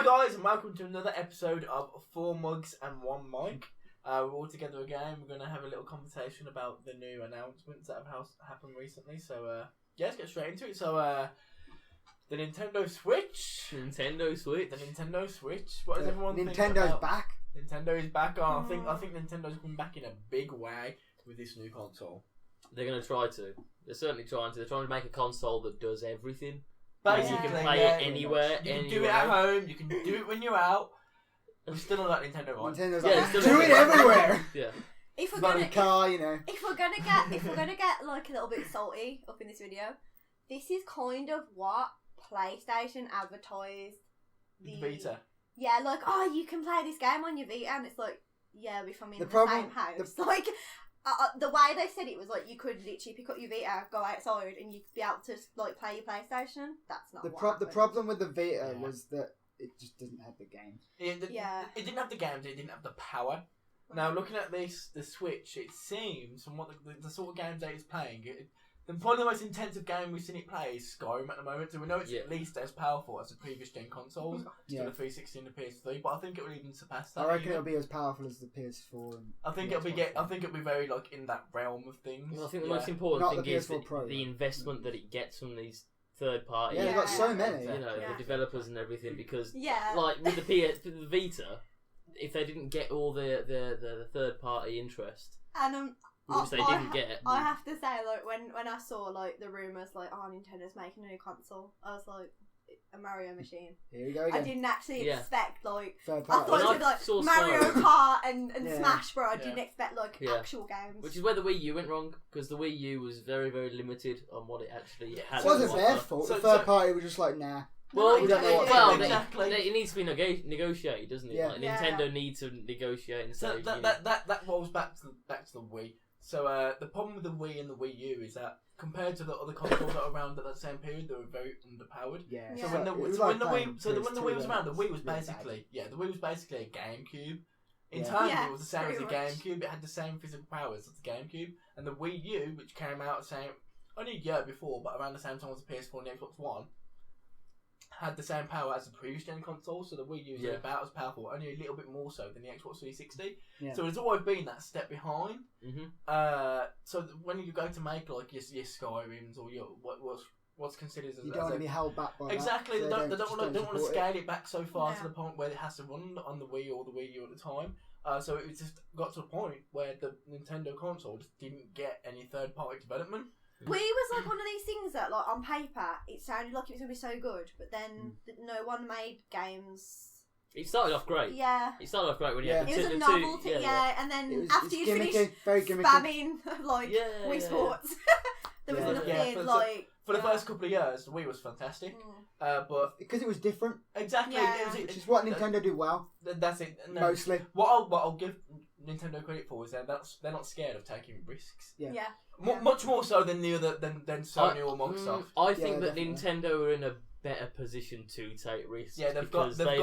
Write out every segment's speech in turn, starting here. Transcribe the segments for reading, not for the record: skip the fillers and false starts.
guys, and welcome to another episode of 4 Mugs and 1 Mic. We're all together again. We're going to have a little conversation about the new announcements that have happened recently. So, let's get straight into it. So, the Nintendo Switch. The Nintendo Switch. What does everyone think about? Nintendo's back. Nintendo is back. Oh, I think Nintendo's coming back in a big way with this new console. They're going to try to. They're certainly trying to. They're trying to make a console that does everything. Basically, you can play it anywhere. You can do it at home. You can do it when you're out. I'm still not like Nintendo, right? Nintendo's like, do it everywhere. Yeah. If we're gonna car, you know. If we're gonna get like a little bit salty up in this video, this is kind of what PlayStation advertised the Vita. Yeah, like, oh, you can play this game on your Vita, and it's like, yeah, if I'm in the same house. Like, the way they said it was like you could literally pick up your Vita, go outside, and you'd be able to like play your PlayStation. That's not the problem with the Vita was that it just didn't have the games. It didn't have the games. It didn't have the power. Now, looking at the Switch, it seems from what the sort of games that it's playing, probably the most intensive game we've seen it play is Skyrim at the moment. So we know it's at least as powerful as the previous gen consoles, the 360 and the PS3. But I think it will even surpass that. I reckon it'll be as powerful as the PS4. And I think it'll be very like in that realm of things. Well, I think the most important thing is the investment that it gets from these third parties. Yeah, they've got so many. You know, the developers and everything. Because like with the Vita, if they didn't get all the third party interest, and which they didn't get. I have to say, like, when I saw like the rumours, like, oh, Nintendo's making a new console, I was like, a Mario machine. Here we go again. I didn't actually expect like third I thought it was like Mario Kart and Smash Bros. I didn't expect like actual games. Which is where the Wii U went wrong, because the Wii U was very, very limited on what it actually had. It wasn't their fault. The third party was just like, nah. Well, we don't know what it needs to be negotiated, doesn't it? Yeah. Like, Nintendo needs to negotiate and say. So that rolls back to the Wii. So the problem with the Wii and the Wii U is that compared to the other consoles that were around at that same period, they were very underpowered. Yeah. So when the Wii was around, the Wii was basically a GameCube. In terms, it was the same as the GameCube. It had the same physical powers as the GameCube, and the Wii U, which came out only a year before, but around the same time as the PS4 and the Xbox One, had the same power as the previous gen console. So the Wii U is about as powerful, only a little bit more so than the Xbox 360. Yeah. So there's always been that step behind. Mm-hmm. So when you go to make like your Skyrims or your what's considered as you don't want to be held back by exactly. That, they don't want to scale it back so far to the point where it has to run on the Wii or the Wii U at the time. So it just got to a point where the Nintendo console just didn't get any third party development. Wii was like one of these things that, like, on paper, it sounded like it was going to be so good, but then no one made games. It started off great. Yeah. It started off great when you had the It was a novelty, and then after you finished spamming, like, Wii Sports, there was nothing, like... For the first couple of years, the Wii was fantastic, but... Because it was different. Exactly. Yeah. Which is what Nintendo do well. That's it. No, mostly. What I'll give Nintendo credit for is they're not scared of taking risks. Yeah. Much more so than than Sony or Microsoft. I think that Nintendo are in a better position to take risks. Yeah, they've got the money.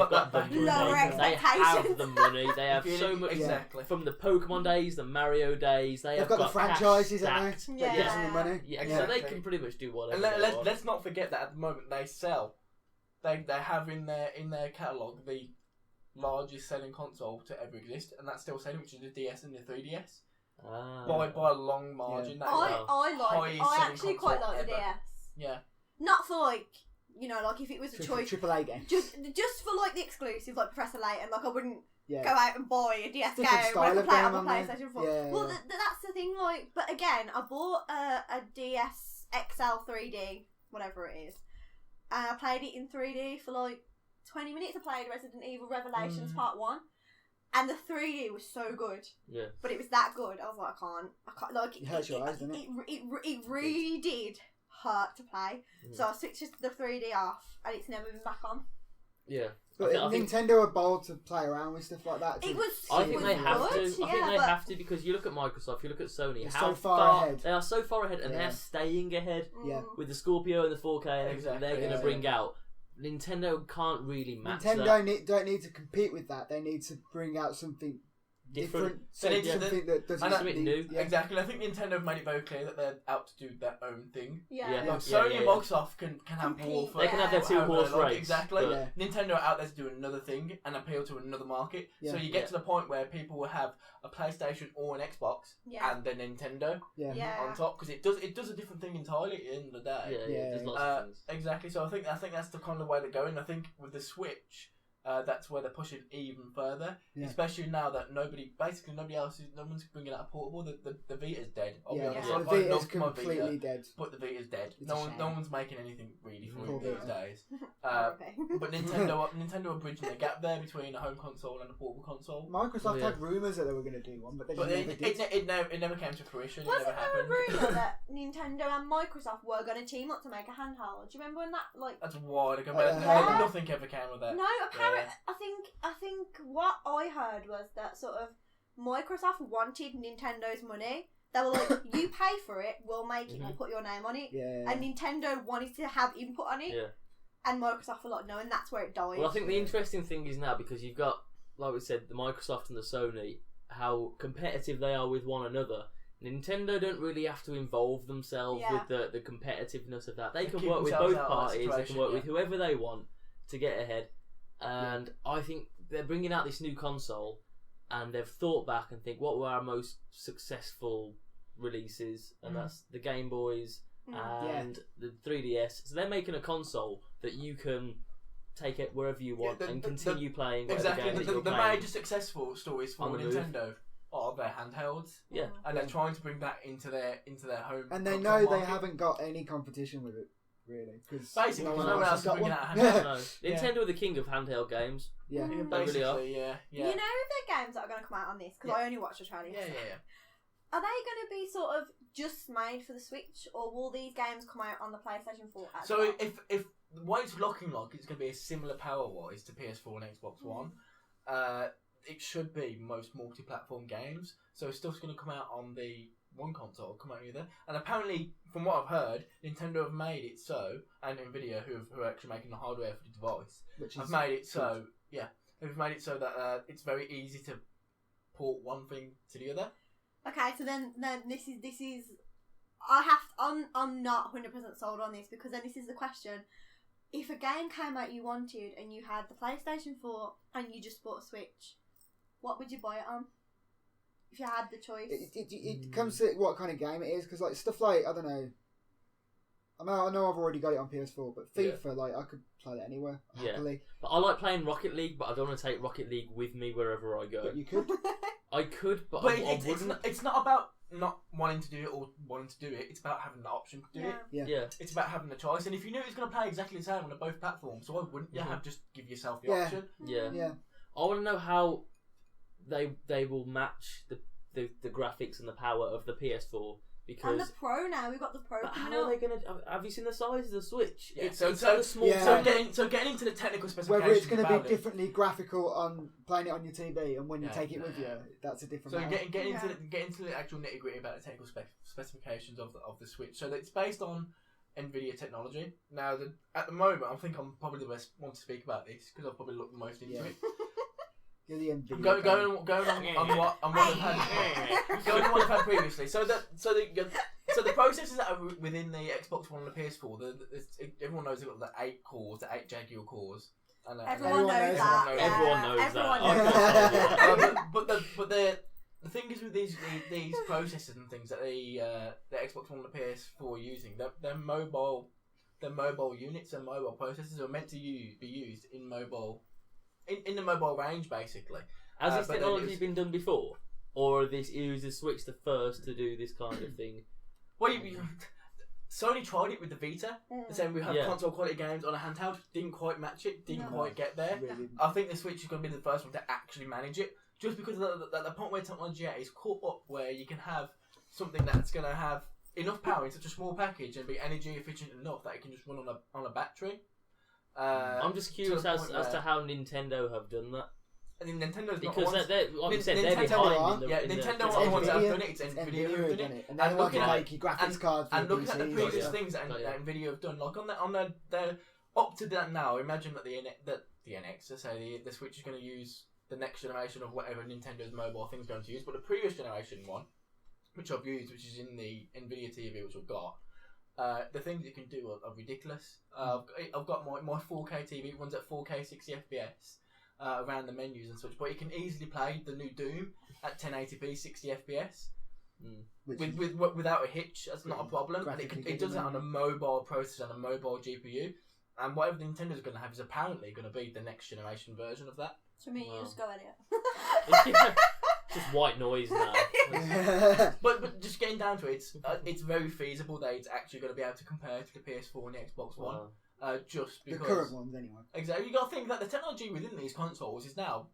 Lower They have the money. They have so much. Exactly. From the Pokemon days, the Mario days, they've got the franchises, haven't they? That gives them the money. Yeah, so they can pretty much do whatever. And let's not forget that at the moment they sell. They have in their catalogue the largest selling console to ever exist, and that's still selling, which is the DS and the 3DS. By a long margin. Yeah. I actually quite like the DS. Yeah. Not for like, you know, like if it was a choice. AAA game. Just for like the exclusive, like Professor Layton. Like I wouldn't go out and buy a DS game when I play it on my PlayStation 4. Yeah, well, that's the thing. Like, but again, I bought a DS XL 3D, whatever it is, and I played it in 3D for like 20 minutes. I played Resident Evil Revelations Part 1. And the 3D was so good. Yeah. But it was that good. I was like, I can't. Like, it hurts your eyes, doesn't it? It really did hurt to play. So I switched the 3D off, and it's never been back on. Yeah. But Nintendo are bold to play around with stuff like that. I think they have to. I think they have to, because you look at Microsoft, you look at Sony. They're so far ahead. They are so far ahead, and they're staying ahead. Yeah. With the Scorpio and the 4K and everything they're going to bring out. Nintendo can't really match Nintendo don't need to compete with that. They need to bring out something different. Something that doesn't something new. Yeah. Exactly. I think Nintendo have made it very clear that they're out to do their own thing. Yeah. Like Sony and Microsoft can have war for. They can have their 2-horse race. Exactly. Nintendo are out there to do another thing and appeal to another market. So you get to the point where people will have a PlayStation or an Xbox and then Nintendo on top, because it does a different thing entirely at the end of the day. There's lots of things. Exactly. So I think that's the kind of way they're going. I think with the Switch, that's where they're pushing even further, especially now that no one's bringing out a portable. The Vita's dead. I'll be honest. The Vita's completely dead. But the Vita's dead. It's no one's making anything really for it these days. Okay. But Nintendo are bridging the gap there between a home console and a portable console. Microsoft had rumours that they were going to do one, but they never did. It never came to fruition. Wasn't it never happened. there a rumour that Nintendo and Microsoft were going to team up to make a handheld? Do you remember when that That's wild ago, but nothing ever came of that. No, apparently, I think what I heard was that sort of Microsoft wanted Nintendo's money. They were like, you pay for it, we'll make it, we'll put your name on it. And Nintendo wanted to have input on it. And Microsoft were like, no, and that's where it died. Well, I think the interesting thing is now, because you've got, like we said, the Microsoft and the Sony, how competitive they are with one another. Nintendo don't really have to involve themselves with the competitiveness of that. They can work with both parties, they can work with whoever they want to get ahead. And I think they're bringing out this new console, and they've thought back and think, what were our most successful releases? And that's the Game Boys and the 3DS. So they're making a console that you can take it wherever you want and continue playing whatever games that you're the playing. major successful stories for Nintendo are their handhelds. And they're trying to bring that into their home. And they know they haven't got any competition with it, really. Basically, no one else is bringing out a handheld. Nintendo are the king of handheld games. They really are. You know the games that are going to come out on this? Because I only watched the trailer yesterday. Are they going to be sort of just made for the Switch, or will these games come out on the PlayStation 4 as well? if what it's looking like, it's going to be a similar power-wise to PS4 and Xbox One. It should be most multi-platform games, so it's still going to come out on the one console, come out either. And apparently, from what I've heard, Nintendo have made it so, and Nvidia, who are actually making the hardware for the device, have made it so. They've made it so that it's very easy to port one thing to the other. Okay, so then this is. I'm not 100% sold on this, because then this is the question. If a game came out you wanted and you had the PlayStation 4 and you just bought a Switch, what would you buy it on? If you had the choice. It comes to what kind of game it is, because like stuff like, I don't know. I know I've already got it on PS4, but FIFA, like I could play that anywhere. Happily. But I like playing Rocket League, but I don't want to take Rocket League with me wherever I go. But you could. I could, but I wouldn't. It's not about not wanting to do it or wanting to do it. It's about having the option to do it. Yeah. It's about having the choice. And if you knew it was going to play exactly the same on both platforms, so why wouldn't you have just give yourself the option? Yeah. I want to know how they will match the graphics and the power of the PS4. Because and the Pro now, we've got the Pro. But how are they going to? Have you seen the size of the Switch? It's so small. So getting into the technical specifications. Whether it's going to be differently graphical on playing it on your TV, and when you take it with you, that's a different. So get into the actual nitty gritty about the technical specifications of the Switch. So that it's based on NVIDIA technology. Now, at the moment, I think I'm probably the best one to speak about this because I've probably looked the most into it. You're the NVIDIA. Going on what I've had previously. So the processors that are within the Xbox One and the PS4, everyone knows they've got the 8 cores, the 8 Jaguar cores. And everyone knows that. Everyone knows that. But the thing is with these processors and things that the Xbox One and the PS4 are using, they're mobile units and mobile processors are meant to be used in mobile. In the mobile range, basically. Has this technology been done before? Or is the Switch the first to do this kind of thing? Well, Sony tried it with the Vita. The same, we had console quality games on a handheld. Didn't quite match it. Didn't quite get there. Really. I think the Switch is going to be the first one to actually manage it. Just because at the point where technology is caught up, where you can have something that's going to have enough power in such a small package and be energy efficient enough that it can just run on a battery. I'm just curious as to how Nintendo have done that. I mean, Nintendo's because not they're like you said, they're behind. Nintendo are the ones that have done it. It's Nvidia who've done it. And looking at your graphics cards and looking at the previous things that Nvidia have done, like on their up to that now. Imagine that the NX, let's say the Switch is going to use the next generation of whatever Nintendo's mobile thing's going to use. But the previous generation one, which I've used, which is in the Nvidia TV, which I've got, the things you can do are ridiculous. I've got my 4K TV, it runs at 4K 60 FPS around the menus and such, but it can easily play the new Doom at 1080p 60 FPS. Without a hitch. That's not a problem, and it does that on a mobile processor and a mobile GPU. And whatever Nintendo's going to have is apparently going to be the next generation version of that. To me, you just go Elliot. Just white noise now. but just getting down to it, it's very feasible that it's actually going to be able to compare to the PS4 and the Xbox One. Just because the current ones, anyway. Exactly. You got to think that the technology within these consoles is now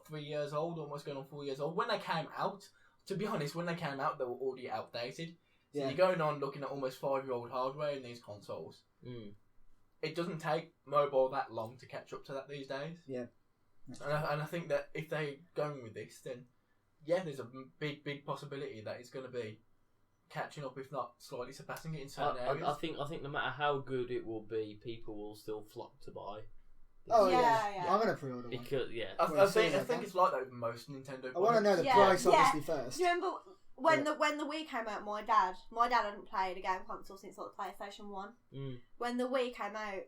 3 years old, almost going on 4 years old. When they came out, to be honest, when they came out, they were already outdated. So you're going on looking at almost 5-year-old hardware in these consoles. It doesn't take mobile that long to catch up to that these days. Yeah. And I think that if they're going with this, then there's a big possibility that it's going to be catching up, if not slightly surpassing it in certain areas. I think no matter how good it will be, people will still flock to buy. Oh yeah. I'm gonna pre-order one. Because I think it's like that with most Nintendo products. I want to know the price obviously first. Do you remember when the Wii came out? My dad hadn't played a game console since like PlayStation 1. When the Wii came out,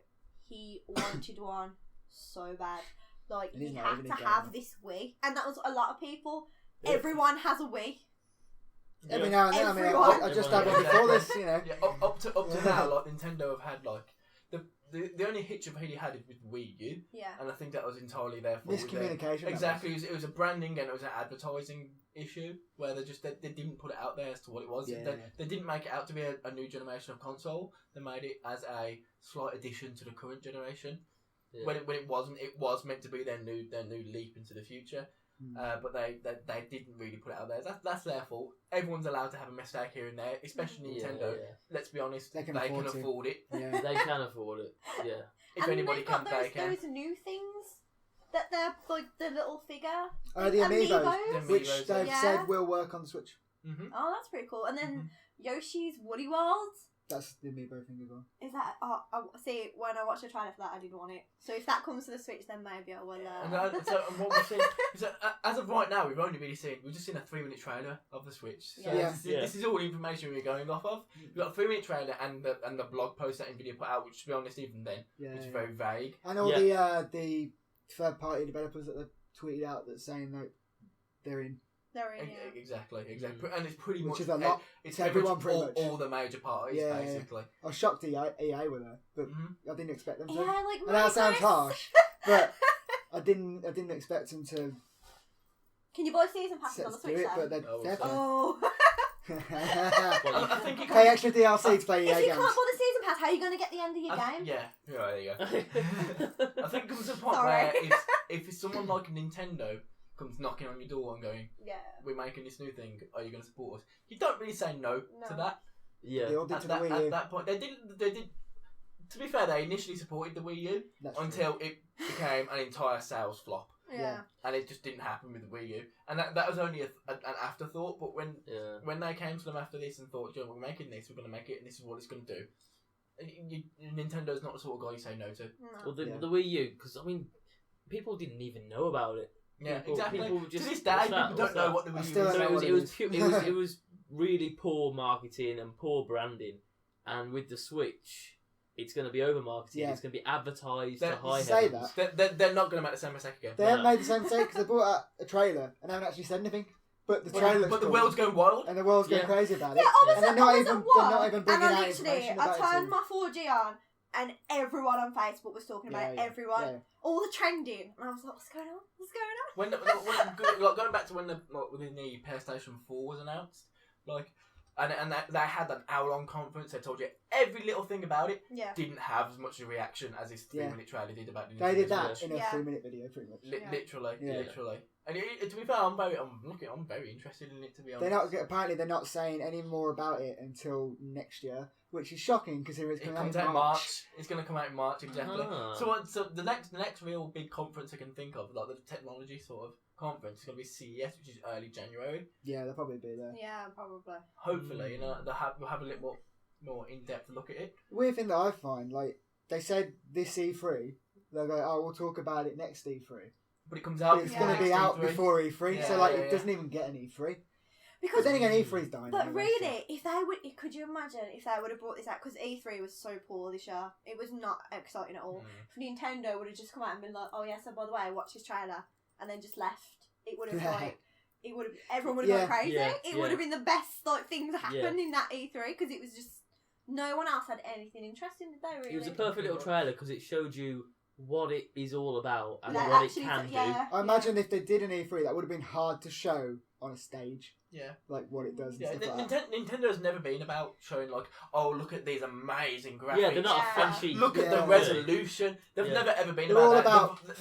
he wanted one so bad. Like, he had to have this Wii, and that was a lot of people. Yeah. Everyone has a Wii. Every now and then. Everyone. I mean, I just had one before this, you know. Yeah, up to now, like Nintendo have had like the only hitch I've really had is with Wii U. Yeah. And I think that was entirely their fault. Miscommunication. Exactly. It was a branding and it was an advertising issue where they didn't put it out there as to what it was. Yeah, they didn't make it out to be a new generation of console. They made it as a slight addition to the current generation. Yeah. When it wasn't, it was meant to be their new leap into the future. But they didn't really put it out there. That's their fault. Everyone's allowed to have a mistake here and there, especially Nintendo. Yeah. Let's be honest, they can afford it. Yeah. They can afford it. Yeah. If and anybody can, they can. Those new things that they're like the little figure. The Amiibos, which they've said will work on the Switch. Mm-hmm. Oh, that's pretty cool. And then Yoshi's Woolly World. That's the Amiibo thing as well. Is that? See, when I watched the trailer for that, I didn't want it. So if that comes to the Switch, then maybe I will. And what we've seen is that as of right now, we've just seen a 3-minute trailer of the Switch. So this is all the information we're going off of. We've got a 3-minute trailer and the blog post that Nvidia put out, which, to be honest, even then, it's very vague. And all the third-party developers that they've tweeted out that's saying that they're in. Exactly. And it's pretty much a lot. It's everyone pretty much. All the major parties, basically. I was shocked EA were there, but I didn't expect them to. Yeah, like, and that sounds harsh, but I didn't expect them to. Can you buy season passes on the Switch? But they're I think pay extra DLC to play EA games. If you can't buy the season pass, how are you going to get the end of your game? Yeah, there you go. I think it comes to a point where if it's someone like Nintendo comes knocking on your door and going, we're making this new thing, are you going to support us? You don't really say no to that. Yeah. They all did at that point. They did. To be fair, they initially supported the Wii U until it became an entire sales flop. Yeah. And it just didn't happen with the Wii U. And that was only an afterthought, but when they came to them after this and thought, we're making this, we're going to make it, and this is what it's going to do, Nintendo's not the sort of guy you say no to. Well, the Wii U, because, I mean, people didn't even know about it. Yeah, exactly. To this day, people don't know what the Wii U is. It was really poor marketing and poor branding. And with the Switch, it's going to be over-marketed. Yeah. It's going to be advertised to high heavens. They're not going to make the same mistake again. They haven't made the same mistake because they brought out a trailer and haven't actually said anything. But the trailer looks But the world's going wild. And the world's going crazy about it. And they're not even bringing out information about it. I turned my 4G on and everyone on Facebook was talking about it. Everyone. Yeah. All the trending. And I was like, what's going on? When going back to when the PlayStation 4 was announced, and they had an hour-long conference. They told you every little thing about it. Yeah. Didn't have as much a reaction as this 3-minute trailer did about the They did that in a 3-minute video, pretty much. Literally. And to be fair, I'm very interested in it. To be honest, apparently they're not saying any more about it until next year, which is shocking because it comes out in March. It's going to come out in March, exactly. So the next real big conference I can think of, like the technology sort of conference, is going to be CES, which is early January. Yeah, they'll probably be there. Yeah, probably. Hopefully, we'll have a little more in-depth look at it. The weird thing that I find, they said this E3, they'll go, we'll talk about it next E3. but it comes out. But it's going to be out before E3, so like it doesn't even get an E3. Because then again, E3's dying. But anyway, really, if they would, could you imagine if they would have brought this out? Because E3 was so poor this year, it was not exciting at all. If Nintendo would have just come out and been like, "Oh yeah, so by the way, watch this trailer," and then just left, it would have everyone would have gone crazy. It would have been the best thing that happened in that E3 because it was just no one else had anything interesting, did they? Really, it was a perfect little trailer because it showed you what it is all about and what it can do. I imagine if they did an E3, that would have been hard to show on a stage. Yeah, like what it does. And stuff like Nintendo's never been about showing like, oh, look at these amazing graphics. Yeah, they're not flashy. Look at the resolution. They've never ever been they're about all that.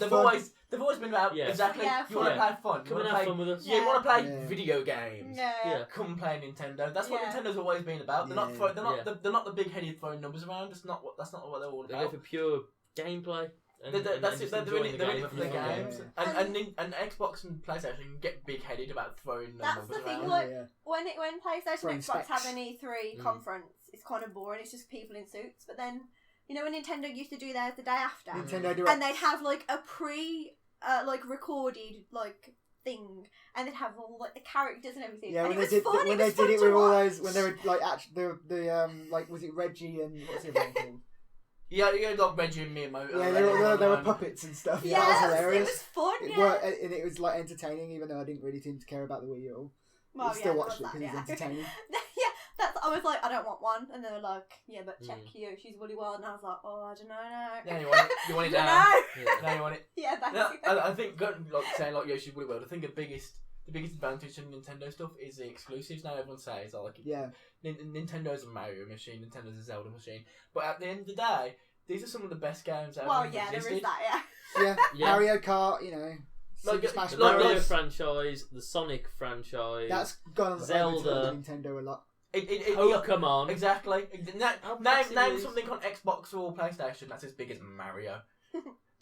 They've always been about exactly. You want to play fun. Come and have fun with us. You want to play video games. Yeah. Come play Nintendo. That's what Nintendo's always been about. They're not the big-headed throwing numbers around. That's not what they're all about. They go for pure gameplay. That's it. They're doing it for the games, and Xbox and PlayStation get big-headed about throwing numbers around. That's the thing. Like when PlayStation and Xbox have an E3 conference, it's kind of boring. It's just people in suits. But then when Nintendo used to do theirs the day after, Nintendo Direct, and they'd have like a recorded thing, and they'd have all like the characters and everything. Yeah, and when they did it with all those, when they were like actually the like was it Reggie and what's his name called? Yeah, you got Reggie and Miyamoto. Yeah, they were puppets and stuff. Yeah, that was hilarious. It was fun. And it was like entertaining, even though I didn't really seem to care about the Wii U. Well, I still watched it because it's entertaining. I was like, I don't want one, and they were like, yeah, but check Yoshi's Woolly World, and I was like, oh, I don't know, no. Yeah, you want it down. Now you want it. Yeah, that's I think saying like Yoshi's Woolly World, I think the biggest advantage in Nintendo stuff is the exclusives. Now everyone says, Nintendo's a Mario machine, Nintendo's a Zelda machine, but at the end of the day, these are some of the best games that ever existed. There is that, yeah. Mario Kart, the Mario franchise, the Sonic franchise. That's gone Zelda, Nintendo a lot. Pokemon. Exactly. Name something on Xbox or PlayStation that's as big as Mario.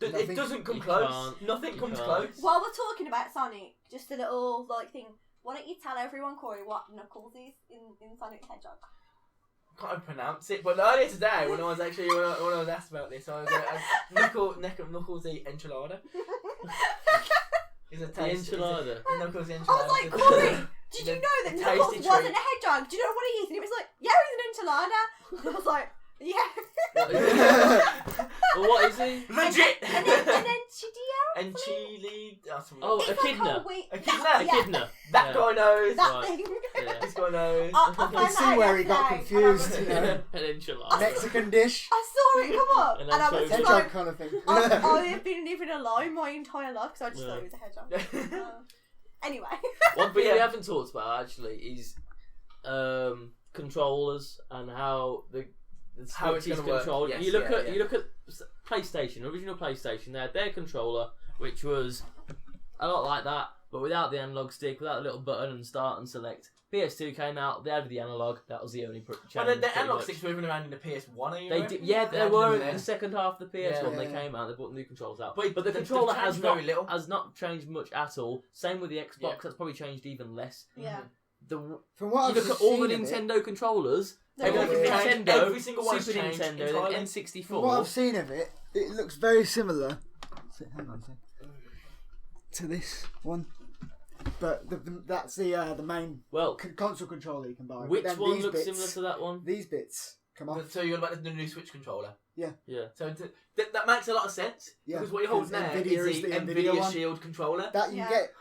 It doesn't come close. Nothing comes close. While we're talking about Sonic, just a little thing. Why don't you tell everyone, Corey, what Knuckles is in Sonic the Hedgehog? I can't pronounce it, but earlier today when I was asked about this, I was like, Knuckles the enchilada. Is a taste. The enchilada. Knuckles the enchilada. I was like, Corey, did you know that Knuckles wasn't a hedgehog? Do you know what he is? And he was like, yeah, he's an enchilada. And I was like, yeah. Well, what is he? Legit. An enchilada. Enchilada. Oh, echidna. Echidna. That guy knows. That thing. This guy knows. I can see where he got confused. An enchilada. Mexican dish. I saw it come up, and I was just like, kind of thing. I have been living a lie my entire life, so I just thought he was a hedgehog. Anyway. One thing we haven't talked about actually is controllers and how how it's going to controlled. Yes, you look at PlayStation, original PlayStation. They had their controller, which was a lot like that, but without the analog stick, without a little button and start and select. PS2 came out. They added the analog. That was the only change. Well, the analog sticks were even around in the PS1 era. They did, they were in the second half of the PS1. They came out. They brought new controls out, but the controller has not changed much at all. Same with the Xbox. Yeah. That's probably changed even less. Yeah. From what you look at all the Nintendo controllers. Nintendo, every single one Super Nintendo, then N64. From what I've seen of it, it looks very similar. Hang on a second. To this one, but that's the main console controller you can buy. Which one looks similar to that one? These bits come off. So you're about the new Switch controller. Yeah. So that makes a lot of sense. Yeah. Because what you hold now is the Nvidia Shield controller. That you get.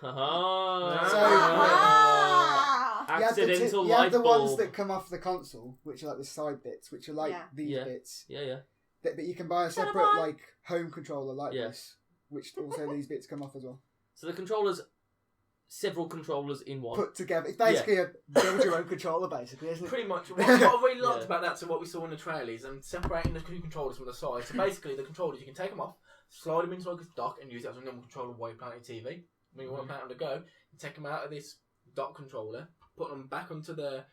Accidental you have the bulb. ones that come off the console, which are like the side bits, which are like these bits. Yeah. But you can buy a separate like home controller like this, which also these bits come off as well. So the controllers, several controllers in one. Put together. It's basically a build your own controller, basically, isn't it? Pretty much. What I really liked about that, so what we saw in the trailers, and separating the two controllers from the side. So basically, the controllers, you can take them off, slide them into like a dock, and use it as a normal controller while you're playing TV. When you want to play it on the go, you take them out of this dock controller, put them back onto the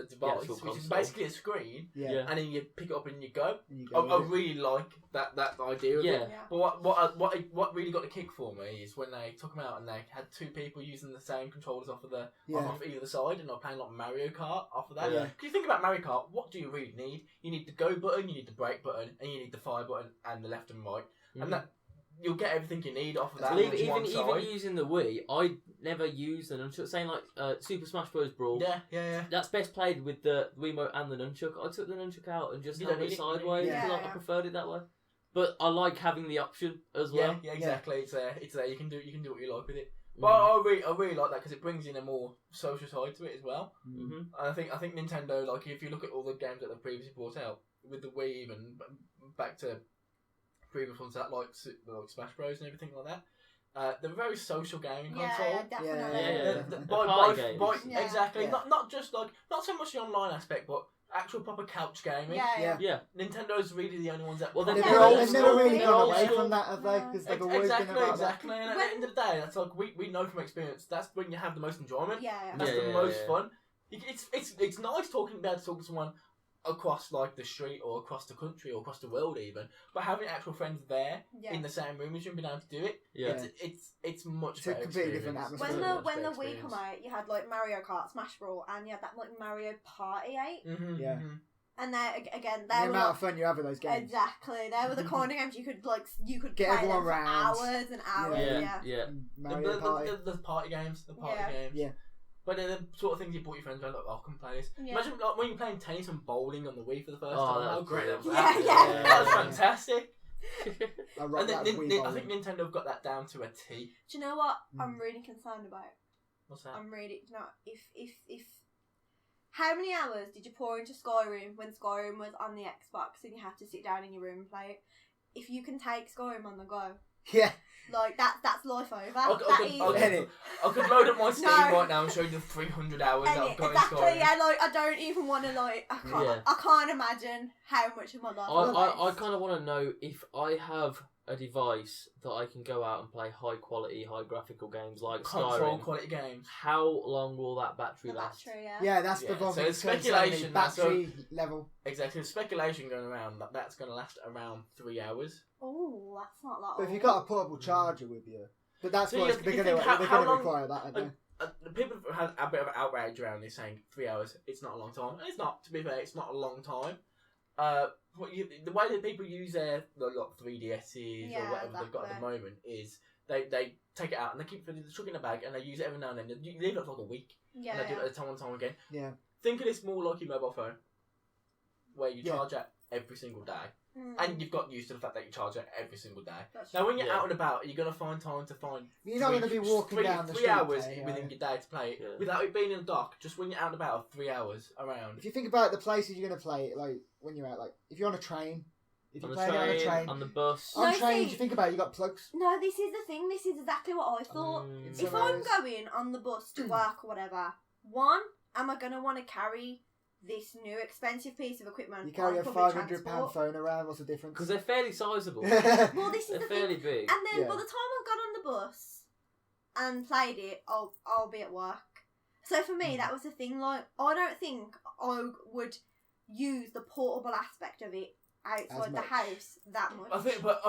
device, which is basically a screen, and then you pick it up and you go. I really like that idea of it. But what really got the kick for me is when they took them out and they had two people using the same controllers off either side, and they're playing like Mario Kart off of that. Because you think about Mario Kart, what do you really need? You need the go button, you need the brake button, and you need the fire button and the left and right. And you'll get everything you need off of that. Even using the Wii, I never used the nunchuck. Saying like Super Smash Bros. Brawl. Yeah. That's best played with the Wiimote and the nunchuck. I took the nunchuck out and just held it sideways because I preferred it that way. But I like having the option as well. Yeah, exactly. It's there. You can do what you like with it. But I really like that because it brings in a more social side to it as well. Mm-hmm. And I think Nintendo, like if you look at all the games that they've previously brought out with the Wii, even back to previous ones that like Smash Bros and everything like that. They're a very social gaming console. Yeah, definitely. Exactly. Yeah. Not just like not so much the online aspect, but actual proper couch gaming. Yeah. Nintendo's really the only ones that. Well, they've never really gone away from that, have they? Because they've always been about that. And at the end of the day, that's like we know from experience. That's when you have the most enjoyment. That's the most fun. It's nice talking to someone across like the street or across the country or across the world even, but having actual friends there in the same room as you and being able to do it, it's much better. It's a completely different atmosphere. When the Wii come out, you had like Mario Kart, Smash Brawl, and you had that like Mario Party 8. Mm-hmm, yeah. Mm-hmm. And the amount of fun you have with those games. Exactly, they were the kind of games you could get play everyone for round. hours and hours. Yeah. Mario Party. The party games, games. Yeah. But they're the sort of things you brought your friends around, like, I can play this. Yeah. Imagine like, when you're playing tennis and bowling on the Wii for the first time. How great that was. That was fantastic. And I think Nintendo have got that down to a T. Do you know what I'm really concerned about? What's that? I'm really, if how many hours did you pour into Skyrim when Skyrim was on the Xbox and you had to sit down in your room and play it? If you can take Skyrim on the go. Yeah. Like, that's life over. I could load up my Steam right now and show you the 300 hours that I've got in Skyrim. Yeah, like, I don't even want to, like, I can't imagine how much of my life I kind of want to know if I have a device that I can go out and play high quality, high graphical games like Control Skyrim. quality games. How long will that battery last? Yeah, that's the one. So it's speculation. Battery level. Exactly. There's speculation going around that that's going to last around 3 hours. Oh, that's not that. But if you've got a portable charger with you, but that's so what they're going to require that. I know. People have had a bit of outrage around this saying 3 hours. It's not a long time. And it's not. To be fair, it's not a long time. The way that people use their 3DSs or whatever they've got at the moment is they take it out and they keep it stuck in a bag and they use it every now and then. You leave it for like a week. And they do it time and time again. Yeah. Think of this more like your mobile phone, where you charge it every single day. And you've got used to the fact that you charge it every single day. Now, when you're out and about, you're going to find time to find. You're not going to be walking down the street. 3 hours within your day to play it without it being in the dark. Just when you're out and about, 3 hours around. If you think about the places you're going to play it, like when you're out, like if you're on a train, if you're playing on a train, on the bus, on trains, you think about it, you got plugs. No, this is the thing. This is exactly what I thought. If I'm going on the bus to work or whatever, one, am I going to want to carry this new expensive piece of equipment? You carry a £500 phone around. What's the difference? Because they're fairly sizable. Well, this is they're the fairly thing. big. And then by the time I've got on the bus and played it, I'll be at work. So for me, that was the thing. Like, I don't think I would use the portable aspect of it outside the house that much. I think, but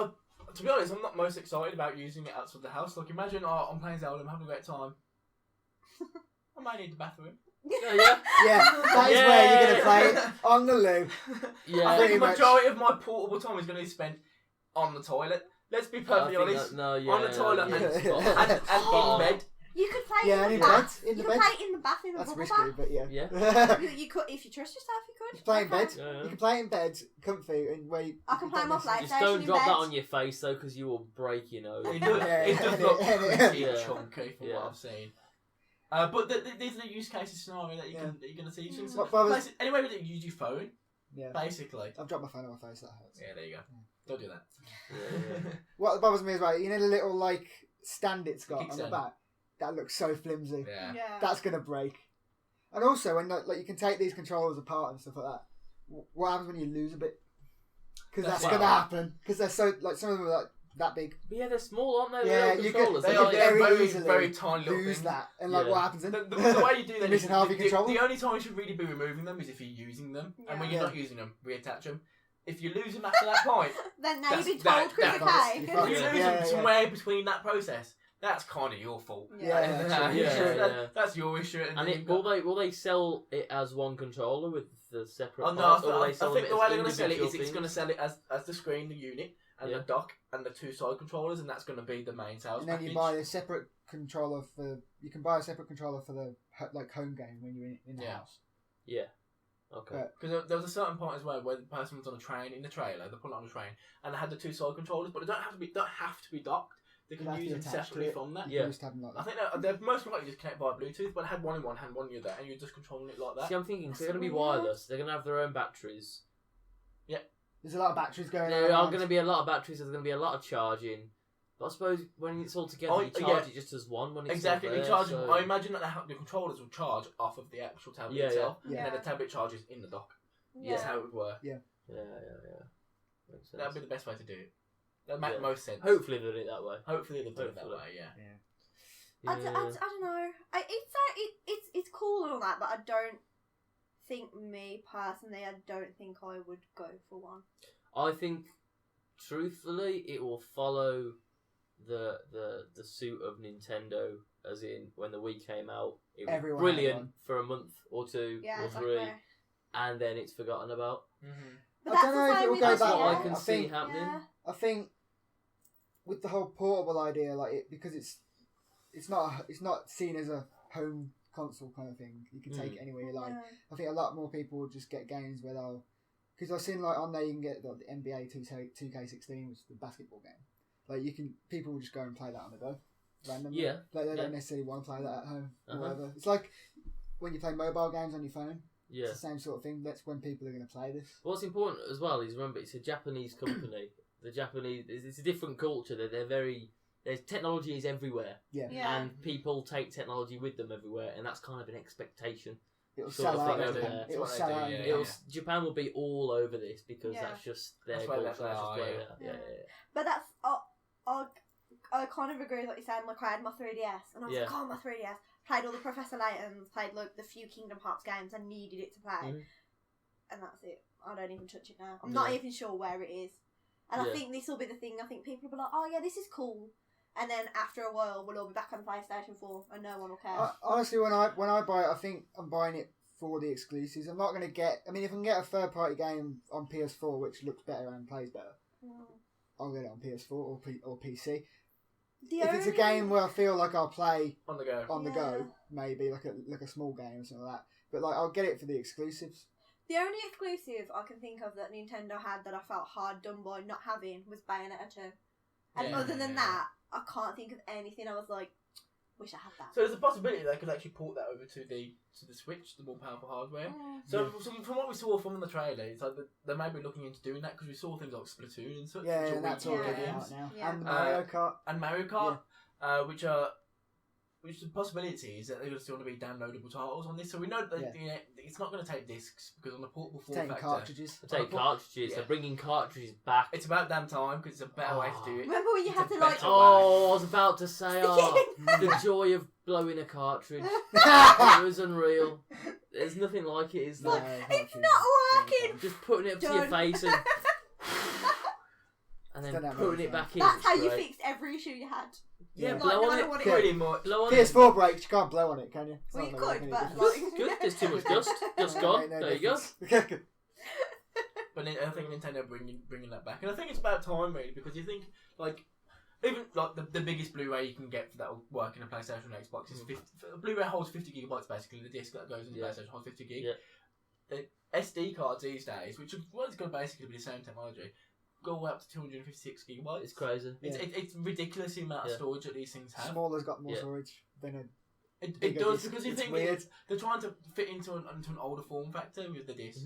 to be honest, I'm not most excited about using it outside the house. Like, imagine I'm playing Zelda, I'm having a great time. I might need the bathroom. Yeah, that is where you're going to play it, on the loo. Yeah. I think the majority of my portable time is going to be spent on the toilet. Let's be perfectly honest. On the toilet and in bed. You could play in the bath. You could play in the bath in a That's bubble risky, bath. but You could, if you trust yourself, you could. You play in bed. You can play in bed, comfy, and where I can play my PlayStation. Just don't drop that on your face though, because you will break your nose. It does look pretty chunky from what I've seen. But these are the use cases scenario that you're going to see. Anyway, you use your phone. Yeah. Basically. I've dropped my phone on my face. That hurts. Yeah, there you go. Don't do that. What bothers me is you know the little stand it's got on the back. That looks so flimsy. Yeah. That's gonna break. And also, when you can take these controllers apart and stuff like that. What happens when you lose a bit? Because that's gonna happen. Because they're so some of them are that big. But yeah, they're small, aren't they? Yeah, you could very easily very tiny little lose things. That. And what happens then? The way you do that is the only time you should really be removing them is if you're using them, and when you're not using them, reattach them. If you lose them after that point, then now you've been told okay. If you lose them somewhere between that process, that's kind of your fault. That's your issue. And will they sell it as one controller with the separate? Oh no, I think the way they're going to sell it is it's going to sell it as the screen, the unit, and the dock and the 2 side controllers, and that's going to be the main sales And then package. you buy a separate controller for. You can buy a separate controller for the home game when you're in the house. Yeah. Okay. Because there was a certain point as well where the person was on a train in the trailer. They put it on a train and they had the 2 side controllers, but they don't have to be docked. They can use it separately from that. Yeah. I think they're most likely just connect via Bluetooth, but I had one in one hand, one in the other, and you're just controlling it like that. See, I'm thinking they're going to be wireless. They're going to have their own batteries. Yeah. There's a lot of batteries going on. There are going to be a lot of batteries. There's going to be a lot of charging. But I suppose when it's all together, you charge it just as one when it's exactly. There, so... I imagine that the controllers will charge off of the actual tablet itself, and then the tablet charges in the dock. Yeah. That's how it would work. Yeah. Makes sense. That'd be the best way to do it. That'd make the most sense. Hopefully they'll do it that way. Hopefully they'll do it that way. Yeah. I don't know. It's cool and all that, but I don't think I don't think I would go for one. I think, truthfully, it will follow the suit of Nintendo, as in when the Wii came out, it was brilliant for a month or 2 or 3, and then it's forgotten about. But I don't know if it will go That's that what way. I can see happening. I think with the whole portable idea, because it's not seen as a home console kind of thing. You can take it anywhere you like. I think a lot more people will just get games where they'll, because I've seen on there you can get the NBA 2K16, which is the basketball game. People will just go and play that on the go, randomly. Yeah. They don't necessarily want to play that at home or whatever. It's like when you play mobile games on your phone. Yeah. It's the same sort of thing. That's when people are going to play this. What's important as well is, remember, it's a Japanese company. The Japanese, it's a different culture. There's technology is everywhere. Yeah. And people take technology with them everywhere, and that's kind of an expectation. It'll sell out over there. It'll sell out. Japan will be all over this because that's just their culture. That's just where they are. But that's I kind of agree with what you said. Like, I had my 3DS, and I was like, oh, my 3DS. Played all the Professor Laytons, played the few Kingdom Hearts games I needed it to play, and that's it. I don't even touch it now. I'm not even sure where it is. And I think this will be the thing. I think people will be like, oh yeah, this is cool. And then after a while, we'll all be back on PlayStation 4 and no one will care. Honestly, when I buy it, I think I'm buying it for the exclusives. I'm not going to get... I mean, if I can get a third-party game on PS4, which looks better and plays better, I'll get it on PS4 or PC. If it's a game where I feel like I'll play on the go, maybe like a small game or something like that. But I'll get it for the exclusives. The only exclusive I can think of that Nintendo had that I felt hard done by not having was Bayonetta 2. And other than that, I can't think of anything I was like, wish I had that. So there's a possibility they could actually port that over to the Switch, the more powerful hardware. So from what we saw from the trailer, it's like they may be looking into doing that because we saw things like Splatoon and such. Yeah, and that's already out now. Yeah. And Mario Kart. Which the possibility is that they're still going to be downloadable titles on this. So we know that it's not going to take discs because on the portable form factor, cartridges. They're bringing cartridges back. It's about damn time because it's a better way to do it. Remember when you had to I was about to say, the joy of blowing a cartridge. It was unreal. There's nothing like it, is there? It's not working. Just putting it up to your face and then putting it back in. That's how you fixed every issue you had. Yeah, blow on it. Pretty much. PS4 breaks, you can't blow on it, can you? Well, you could, but good. There's too much dust. Dust gone. There you go. But I think Nintendo are bringing that back, and I think it's about time, really, because you think even the biggest Blu-ray you can get for that will work in a PlayStation and Xbox is 50. Blu-ray holds 50 gigabytes basically. The disc that goes into PlayStation holds 50 gig. The SD cards these days, which is going to basically be the same technology, go up to 256 gigabytes. It's crazy. It's ridiculous the amount of storage that these things have. Smaller's got more storage than it does disc. Because you think they're trying to fit into an older form factor with the disc.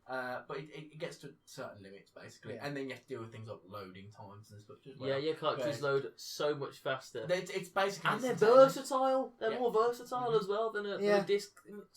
But it gets to certain limits basically, and then you have to deal with things like loading times and stuff as well. Yeah, cartridges load so much faster. It's basically and they're versatile. They're more versatile as well than a disc.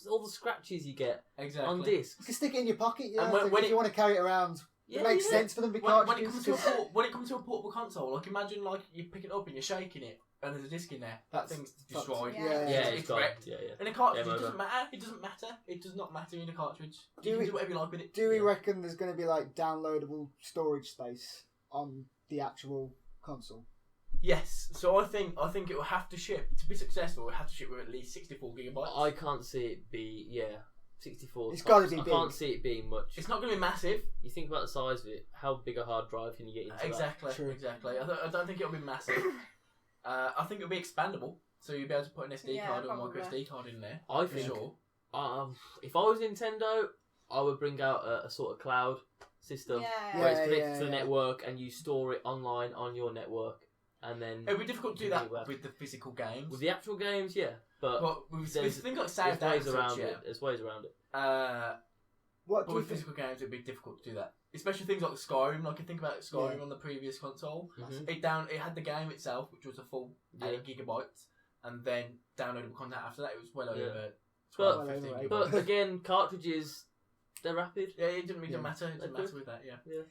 All the scratches you get on discs. You can stick it in your pocket. And if you want to carry it around. It makes sense for them to be cartridges. When it comes to a portable console, imagine you pick it up and you're shaking it, and there's a disc in there. That thing's destroyed. It's wrecked. And a cartridge, it doesn't matter. It doesn't matter. It does not matter in a cartridge. You can do whatever you like with it. Do we reckon there's going to be downloadable storage space on the actual console? Yes. So I think it will have to ship to be successful. It will have to ship with at least 64 gigabytes. I can't see it be 64. It's tops. gotta be I big. can't see it being much. It's not going to be massive. You think about the size of it. How big a hard drive can you get into Exactly. True. Exactly. I don't think it'll be massive. I think it'll be expandable, so you'll be able to put an SD card or a micro SD card in there. I for think. sure. If I was Nintendo, I would bring out a sort of cloud system where it's connected to the network and you store it online on your network, and then It'll be difficult to do that with the physical games. with the actual games, yeah. But with things like save there's data ways around such, it. There's ways around it. What But do you with think? physical games, it'd be difficult to do that. Especially things like Skyrim. Like, you think about Skyrim on the previous console. Mhm. It had the game itself, which was a full 8 gigabytes, and then downloadable content after that. It was well over 12, 15 gigabytes. But again, cartridges, they're rapid. Yeah, it didn't matter. It didn't matter with that. Yeah.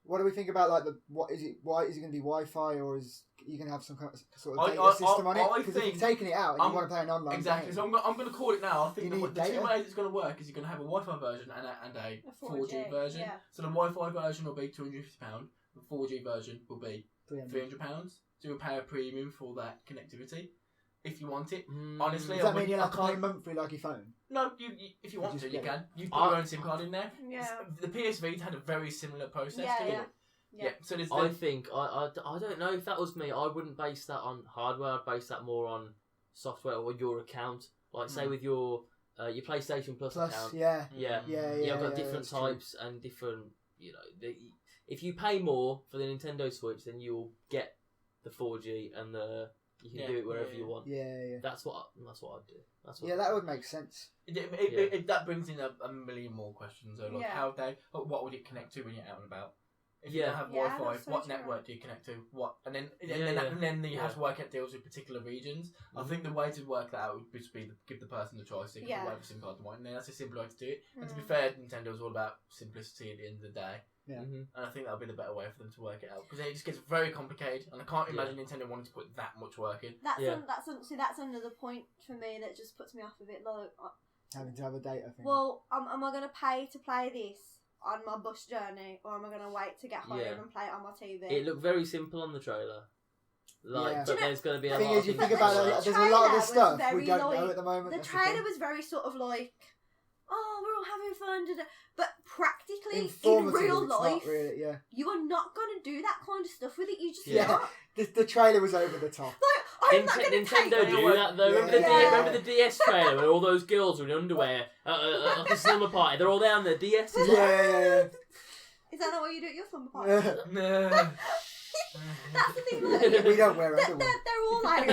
What do we think about like what is it? Why is it going to be Wi-Fi, or is you going to have some kind of sort of data system on it? Because if you're taking it out and you want to play an online exactly. game, So I'm going to call it now. I think the data? 2 ways it's going to work is you're going to have a Wi-Fi version and a 4G version. Yeah. So the Wi-Fi version will be £250. The 4G version will be £300. So you'll pay a premium for that connectivity if you want it. Honestly, does that mean you'll have to pay monthly like your phone? No, you if you want to, you can. You put your own SIM card in there. Yeah. The PS Vita had a very similar process to it. Yeah. So there's I think I don't know if that was me. I wouldn't base that on hardware. I'd base that more on software or your account. Like say with your PlayStation Plus account. Yeah. I've got different types and different. You know, if you pay more for the Nintendo Switch, then you'll get the 4G and you can do it wherever you want. Yeah. That's what I'd do. That would make sense. That brings in a million more questions. Though, like what would it connect to when you're out and about? If you don't have Wi-Fi, what network do you connect to? And then you have to work out deals with particular regions. I think the way to work that out would just be give the person the choice to whatever SIM card they want. And that's a simple way to do it. And to be fair, Nintendo's all about simplicity at the end of the day. Yeah. And I think that'll be the better way for them to work it out, because it just gets very complicated, and I can't imagine Nintendo wanting to put that much work in. That's another point for me that just puts me off a bit. Like having to have a data thing. Well, am I going to pay to play this on my bus journey, or am I going to wait to get home and play it on my TV? It looked very simple on the trailer. But there's going to be a lot of you things. Think about it, there's a lot of the stuff we don't know at the moment. The trailer was very sort of like, oh, we're all having fun, but practically in real life, you are not going to do that kind of stuff with it. You just not. The trailer was over the top. Like, I'm not going to Nintendo do that though. Remember the DS trailer where all those girls were in underwear at a slumber party? They're all there on their DSs. Yeah. Is that not what you do at your slumber party? No. That's the thing. Like, we don't wear underwear. They're all like.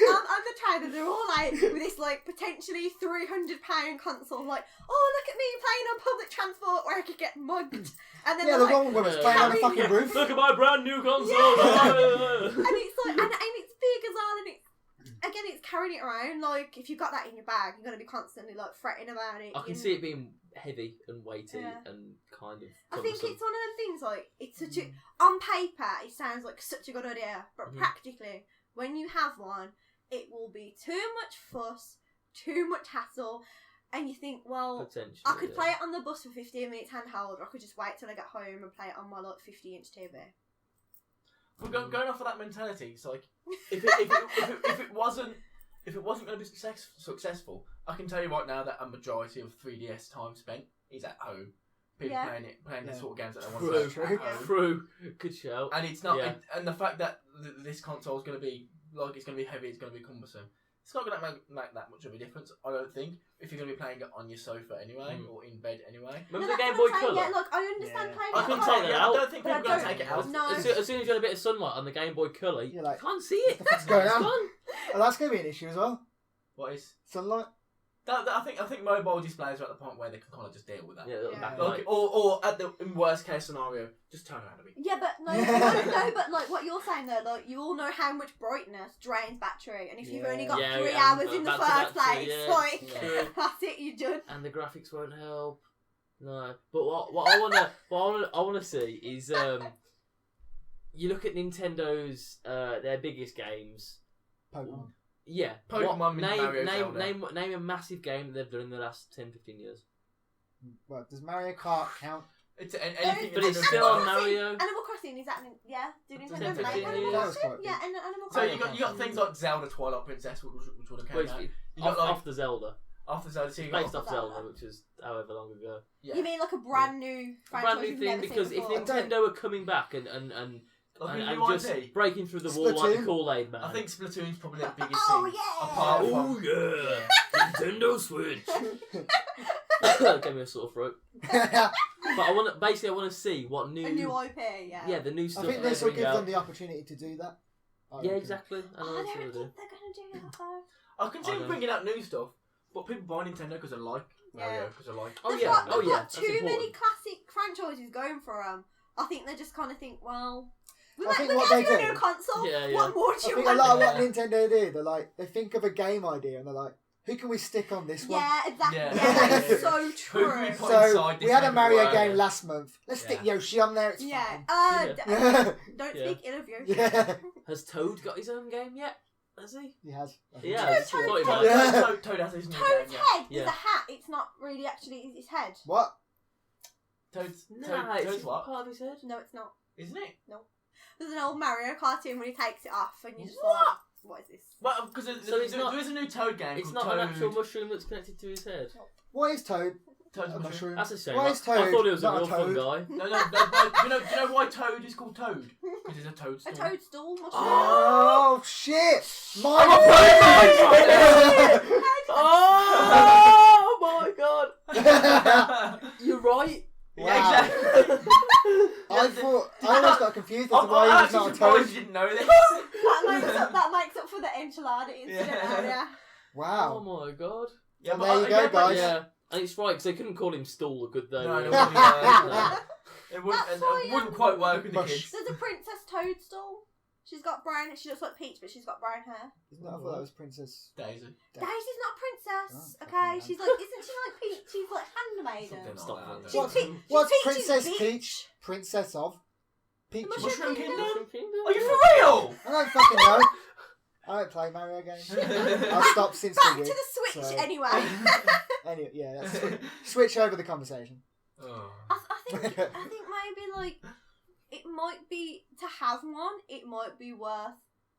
On the trailer, they're all like with this like potentially £300 console. Like, oh, look at me playing on public transport where I could get mugged. And then the one woman's playing on the fucking roof. Look at my brand new console. And it's like, and it's big as well, and it's carrying it around. Like, if you've got that in your bag, you're gonna be constantly like fretting about it. I can see it being heavy and weighty and kind of. I think it's one of them things. Like, it's such a on paper, it sounds like such a good idea, but practically, when you have one, it will be too much fuss, too much hassle. And you think, well, I could play it on the bus for 15 minutes handheld, or I could just wait till I get home and play it on my like 50-inch TV. Well, going off of that mentality, it's like if it wasn't going to be successful, I can tell you right now that a majority of 3DS time spent is at home. People playing the sort of games that they want to play at home. True, good show. And it's not, and the fact that this console is going to be it's going to be heavy, it's going to be cumbersome. It's not going to make that much of a difference, I don't think, if you're going to be playing it on your sofa anyway, or in bed anyway. Remember the Game Boy Color? Yeah, look, I understand playing it I couldn't take that out. I don't think people are going to take it out. No. As soon as you had a bit of sunlight on the Game Boy Color, you can't see it. What's going on? Well, that's going to be an issue as well. What is? Sunlight? I think mobile displays are at the point where they can kind of just deal with that. Yeah. Or at the in worst case scenario, just turn around a bit. Yeah, but no, but like what you're saying though, like you all know how much brightness drains battery, and if you've only got 3 hours in the first place, that's it, you're done. And the graphics won't help. No, but what I wanna see is you look at Nintendo's their biggest games. Pokemon. Yeah. Pokemon, Mario, name a massive game that they've done in the last 10-15 years. Well, does Mario Kart count? It's anything, but it's still on Mario. Animal Crossing, is that do Nintendo make Animal Crossing? Yeah, and Animal So Crossing. you got things like Zelda Twilight Princess, which would have came out. Off the Zelda. After Zelda, so you Based got off Zelda, which is however long ago. Yeah. You mean like a brand new A franchise brand new you've thing, never because seen if before? Nintendo are coming back and Like a and new just IP. breaking through the wall like the Splatoon? Kool-Aid Man. I think Splatoon's probably the biggest Oh, thing. yeah. Apart from, Oh yeah, Nintendo Switch. Gave me a sore throat. But I want to see what new. A new IP, yeah. Yeah, the new I stuff. think they this will bring give out. them the opportunity to do that. Yeah, exactly. I know I what don't they're think gonna do. they're going to do that though. I can see I them know. bringing out new stuff, but people buy Nintendo because they like Mario, Yeah. because they like. Oh They've yeah, got, oh they've yeah. got That's too many important. classic franchises going for them. I think they just kind of think, well, I think we're what getting they a do- new console. Yeah, yeah. What more do I you think a want? lot of what Nintendo do, they're like, they think of a game idea and they're like, who can we stick on this one? Yeah, exactly. Yeah. Yeah, that's Yeah. so Who true. can we put So inside we this had a make it Mario work? game last month. Let's stick Yeah. Yoshi on there. It's Yeah. fine. Yeah. Don't Yeah. speak ill of you. Yeah, Has Toad got his own game yet? Has he? he has. I think. Yeah. Toad- I thought he Toad- might. Yeah. Toad has his new Toad's game. head is Yeah. a hat. It's not really actually his head. What? Toad's Nah, Toad's it's what? part of his head. No, it's not. Isn't it? There's an old Mario cartoon when he takes it off and you just What? like, what is this? Well, because So it's not- there is a new Toad game It's called not Toad. an actual mushroom that's connected to his head. What is Toad? Toad's A mushroom. mushroom. That's a shame. Why is I Toad thought it was a not a real fun toad? guy. No, do you know why Toad is called Toad? Because it's a A toadstool. toadstool mushroom. Oh shit! I'm My Oh my god! You're right. Yeah, exactly. I always got confused as to I'm why he was actually not a surprised toad. you didn't know this. that makes up for the enchilada incident Yeah. earlier. Oh Wow. my god. Yeah, So but there you go, but guys. Yeah, and it's right because they couldn't call him Stool, could they? No, really? it wouldn't work. No. It wouldn't, That's it why, wouldn't quite work with the Mush. kids. There's a Princess Toadstool. She's got brown. She looks like Peach, but she's got brown hair. Isn't that, I thought that was Princess. Daisy. Daisy's not a princess. Oh, Okay, fucking she's hell. like, isn't she like Peach? She's like handmaiden. Something Stop like it. that. She's What- Peach. What's Peach's Princess bitch. Peach? Princess of? Peach. The Mushroom Kingdom? Mushroom Kingdom? Are you for real? I don't fucking know. I don't play Mario games. I've stopped since Back the to Wii. the Switch so- anyway. Anyway, yeah, let's switch over the conversation. Oh. I think maybe like it might be to have one. It might be worth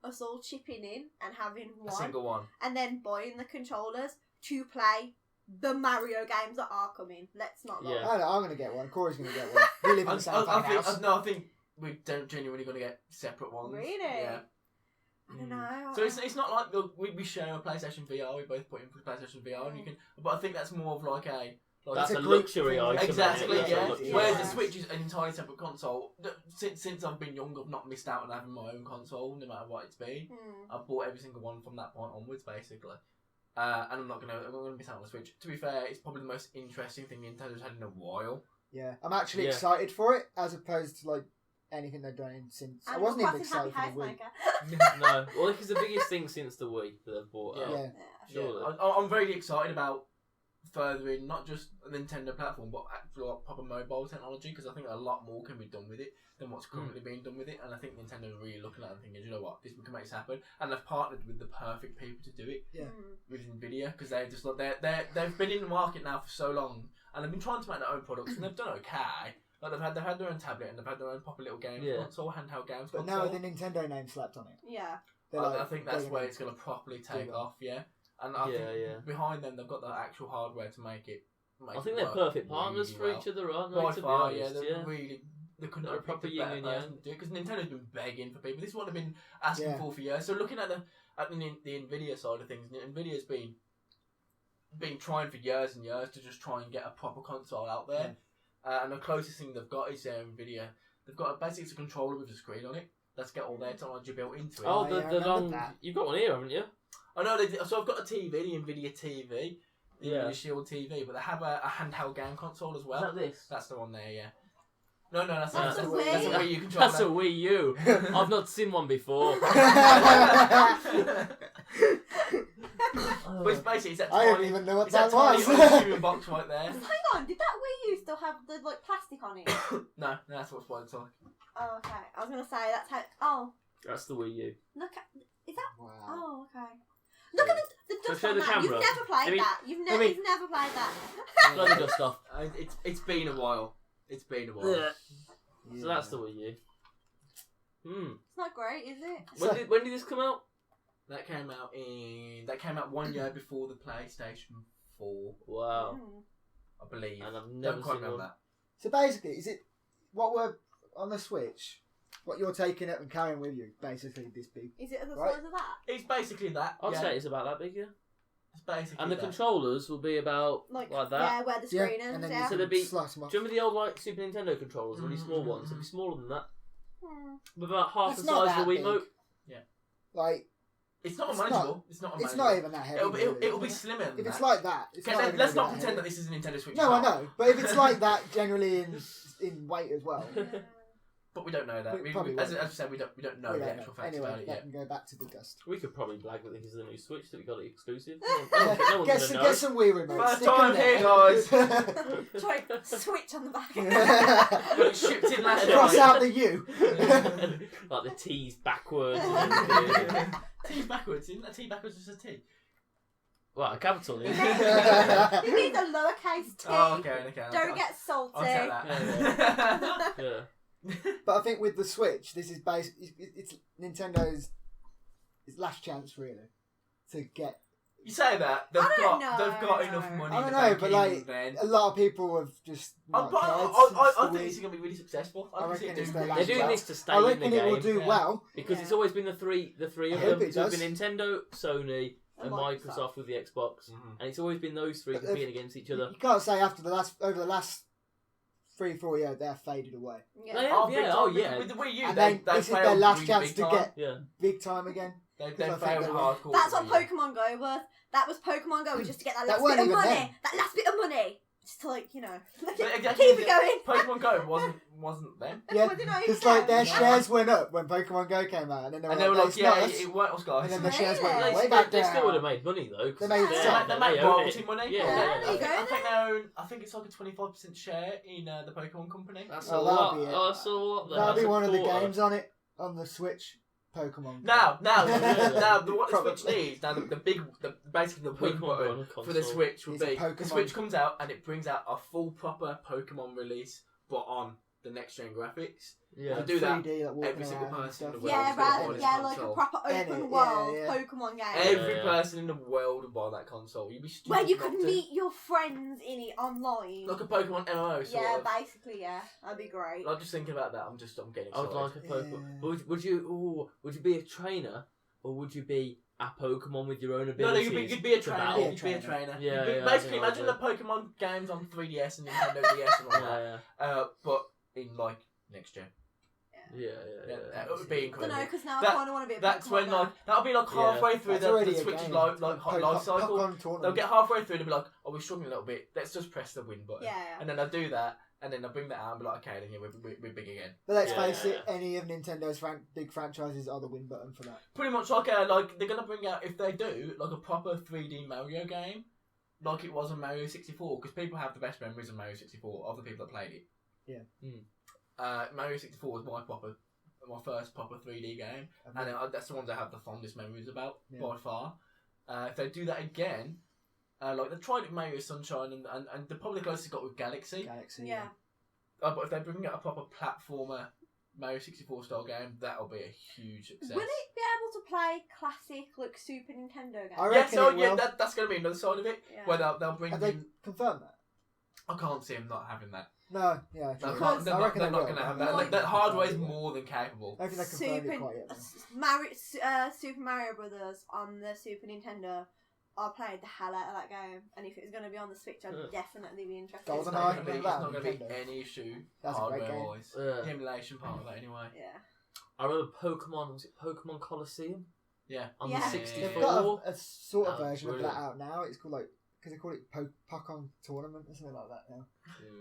us all chipping in and having A one, single one. and then buying the controllers to play the Mario games that are coming. Let's not lie. Yeah. I don't know, I'm going to get one. Corey's going to get one. We live in the same fucking house. I think we don't genuinely going to get separate ones. Really? Yeah. I don't know. So it's not like we share a PlayStation VR. We both put in PlayStation VR, and you can. But I think that's more of like a. That's It's a a group luxury thing. item. Exactly, That's a yeah. luxury Whereas item. the Switch is an entirely separate console. Since I've been young, I've not missed out on having my own console, no matter what it's been. I've bought every single one from that point onwards, basically. And I'm not gonna miss out on the Switch. To be fair, it's probably the most interesting thing Nintendo's had in a while. Yeah, I'm actually Yeah. excited for it as opposed to like anything they've done since. I wasn't even excited for the Wii. No, well, it's the biggest thing since the Wii that they've bought out. Yeah. Surely. I'm very excited about furthering not just a Nintendo platform, but actual like, proper mobile technology, because I think a lot more can be done with it than what's currently being done with it. And I think Nintendo's really looking at it and thinking, you know what, we can make this happen. And they've partnered with the perfect people to do it. Yeah. With Nvidia, because they're just like they've been in the market now for so long, and they've been trying to make their own products, and they've done okay. Like they've had their own tablet, and they've had their own proper little game console, handheld games But console. now the Nintendo name slapped on it. Yeah. They're I like, think that's they're where gonna it's going to properly take do it. off, yeah. And I Yeah, think yeah. behind them, they've got the actual hardware to make it. I think they're perfect partners for each other, aren't they? By To be far, honest, yeah. yeah. They couldn't They're have a proper picked a better yin and person to do it, because Nintendo's been begging for people. This is what they've been asking Yeah. for years. So looking at the Nvidia side of things, Nvidia's been trying for years and years to just try and get a proper console out there. And the closest thing they've got is Nvidia. They've got basically it's a controller with a screen on it. That's got all their technology built into it. Oh, yeah, I the remember long. that. You've got one here, haven't you? I know. So I've got a TV, the Nvidia TV, the Nvidia Shield TV, but they have a handheld game console as well. Is that this? That's the one there, yeah. No, that's That's a a Wii. Wii. That's a Wii U controller. That's a Wii U. I've not seen one before. But it's basically it's that I don't tiny, even know what it's that that tiny was. unassuming box right there. Hang on, did that Wii U still have the like plastic on it? No, that's what's what it's like. Oh, okay. I was gonna say that's how. Oh, That's the Wii U. look at. Is that? Wow. Oh, okay. Look at the dust show on the that. You've camera. never played Let me- that. You've let me- never played that. Blow the dust off. It's been a while. It's been a while. Yeah. So that's the Wii U. It's not great, is it? When did this come out? That came out 1 year before the PlayStation 4. Wow. I believe. And I've never Don't quite seen remember one. that. So basically, is it what we're on the Switch? What you're taking it and carrying with you, basically, this big. Is it the Right. size of that? It's basically that. I'd yeah. say it's about that big, yeah. It's basically And the that. controllers will be about like that. Yeah, where the screen and is. then Yeah. you So can they'd be- slice them off. Do you remember the old like Super Nintendo controllers, really small ones? They'd be smaller than that. With about half That's the not size of the that Wiimote. big. Yeah. Like, It's not It's unmanageable. It's not it's unmanageable. not even that heavy. really, It'll be is it? slimmer than If that. it's like that, it's Okay, not even let's gonna not be pretend that heavy. this is a Nintendo Switch. No, I It's not. know, but if it's like that, generally in weight as well. But we don't know that. We probably as won't. I said, we don't know we the don't actual know. facts Anyway, about it that yet. can go back to the dust. We could probably blag that this is the new Switch that we got it exclusive. Get some Wii remotes. First stick 'em time there. here, guys. Try switch on the back. Got it shipped in last Cross night. out the U. Like the T's backwards. T backwards, isn't a T backwards just a T? Well, a capital. You Yeah. need a lowercase t. Oh, okay. Don't get salty. I'll take that. Yeah. But I think with the Switch, this is it's Nintendo's last chance really to get. You say that they've I don't got know. enough money. I in don't the know, bank but like then. a lot of people have just. I not cared think since the it's Wii. going to be really successful. I can see reckon it it's doing their really They're doing well. this to stay I in the reckon it will game do yeah. well. because Yeah. it's always been the three of I hope them. it So it's does. been Nintendo, Sony, and Microsoft with the Xbox, and it's always been those three But competing against each other. You can't say over the last 3-4 years they're faded away. Yeah. They Oh, have, big yeah. time. Oh, With- yeah. With the Wii U, And they then this is failed their last really chance big to time. get Yeah. big time again. They I think failed they- hardcore. That's what with the Wii U. Pokemon Go was. That was Pokemon Go, was just to get that That last weren't bit of even money. them. That last bit of money. Just to like, But exactly, keep it going. Pokemon Go wasn't them. Yeah, Was it not because even like their them? shares went up when Pokemon Go came out, and then And they were like, "It's yeah, not us." it works, guys. And then the shares went Really? way back They down. still would have made money though. 'cause They made it's some. them, They make own royalty it. money. Yeah, there you go. I think they own. I think it's like a 25% share in the Pokemon company. That's Oh, a that'll lot. be it. Oh, that's a lot. That'll That's be a one of the quarter. games on it on the Switch. Pokemon. Go. Now, Yeah. what the Switch Probably. needs, now basically the win Pokemon button on a for the console. Switch would It's a be, Pokemon. the Switch comes out and it brings out a full proper Pokemon release, but on the next gen graphics. Yeah. To do that, 3D, like walking every single around and person in stuff. the world Yeah, is gonna buy rather, this yeah, like a console. proper Any- open yeah, world yeah. Pokemon game. Every Yeah. person in the world would buy that console. You'd be stupid Where you not could to. meet your friends in it online. Like a Pokemon MMO sort Yeah, of. basically, yeah. That'd be great. Like just thinking about that, I'm getting I excited. would like a Pokemon. Yeah. But would you be a trainer or would you be a Pokemon with your own No, abilities? you'd be a to trainer. battle? You'd be a trainer. Yeah, You'd be- yeah, basically, I think imagine I the Pokemon games on 3DS and Nintendo DS and all that. Yeah, But in like next gen. yeah. It would be I don't incredible. know, because now That- I kind of want to be a That's Pokemon when now. that'll be like halfway through That's the already a Switch's game. life cycle. Pokemon tournament. They'll get halfway through and they'll be like, "Oh, we're struggling a little bit. Let's just press the win button." Yeah. And then they'll do that, and then they'll bring that out and be like, "Okay, then yeah, we're big again." But let's Yeah, face yeah, it, any of Nintendo's big franchises are the win button for that. Pretty much like they're gonna bring out, if they do, like a proper 3D Mario game, like it was on Mario 64, because people have the best memories of Mario 64 of the people that played it. Yeah. Mario 64 was my first proper 3D game, and that's the ones I have the fondest memories about by far. If they do that again, like they tried it with Mario Sunshine, and the probably closest it got with Galaxy. Yeah. But if they bring out a proper platformer Mario 64 style game, that'll be a huge success. Will it be able to play classic, like, Super Nintendo games? I Yeah, reckon so it will. that's going to be another side of it, Yeah. where they'll bring Have they in. confirmed that? I can't see them not having that. No, yeah. No, true. Because- they're I not, reckon they're they not will. going to have I that. reckon That they hardware is confirmed it. more than capable. I think they confirmed it quite yet. Super Mario Brothers on the Super Nintendo. I played the hell out of that game, and if it was going to be on the Switch, I'd definitely be interested. Goldeneye. It's not going to be, remember that on be Nintendo? any issue That's a great hardware game. wise. Yeah. The emulation part of that, anyway. Yeah. I remember Pokemon. Was it Pokemon Coliseum Yeah. on Yeah. the They've 64? got a sort of Oh, version of brilliant. that out now. It's called like because they call it Pokemon Tournament or something like that now.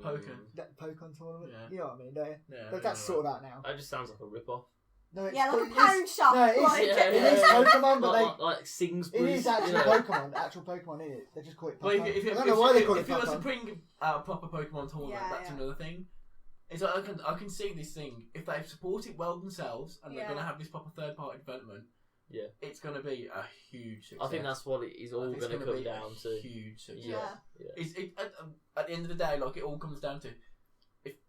Pokken. That Pokemon Tournament. Yeah. You know what I mean, don't you? Yeah, But that's sort of out now. That just sounds like a rip-off. No, it's Yeah, like a it's- pound shop. No, it is, like, Yeah, it is Pokemon, but like Sings. it is actually yeah. Pokemon. Actual Pokemon in it. They just call it But Pokemon. if I don't know why they call it if you were to Pokemon. bring out a proper Pokemon tournament, Yeah, that's yeah. another thing. It's like I can see this thing, if they support it well themselves and they're Yeah. going to have this proper third party development, Yeah. it's going to be a huge success. I think that's what it is all It's going to gonna come be down a to. huge success. Yeah. At the end of the day, like it all comes down to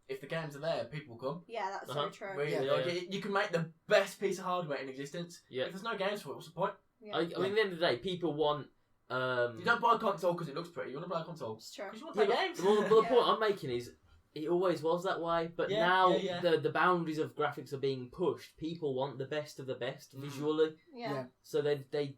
if the games are there, people will come. Yeah, that's Uh-huh. so true. Really, Yeah, like yeah. you can make the best piece of hardware in existence. Yeah. If there's no games for it, what's the point? Yeah. I mean, at the end of the day, people want You don't buy a console because it looks pretty. You want to buy a console It's true. because you want to play games. Well, the point I'm making is, it always was that way, but now the boundaries of graphics are being pushed. People want the best of the best visually. Yeah. So they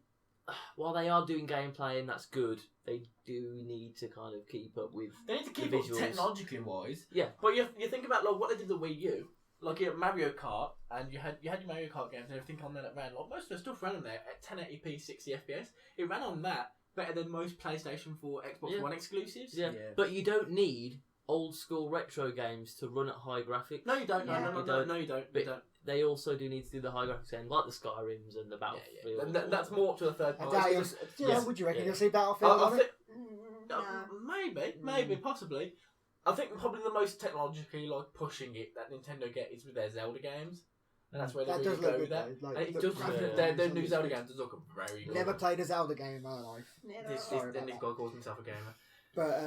while they are doing gameplay and that's good, they do need to kind of keep up with. They need to keep up technologically wise. Yeah. But you think about like what they did with the Wii U, like you had Mario Kart, and you had your Mario Kart games and everything on there that ran. Like most of the stuff ran on there at 1080p, 60 FPS. It ran on that better than most PlayStation 4, Xbox One exclusives. Yeah. But you don't need old school retro games to run at high graphics. No, you don't. No, you don't. But they also do need to do the high graphics end, like the Skyrims and the Battlefield. Yeah. That's more up to a third party. Would you reckon you'll see Battlefield on it? Maybe, possibly. I think probably the most technologically pushing it that Nintendo get is with their Zelda games. And that's where they really go with that. Their new Zelda games does look very good. Never played a Zelda game in my life. Then this guy calls himself a gamer. But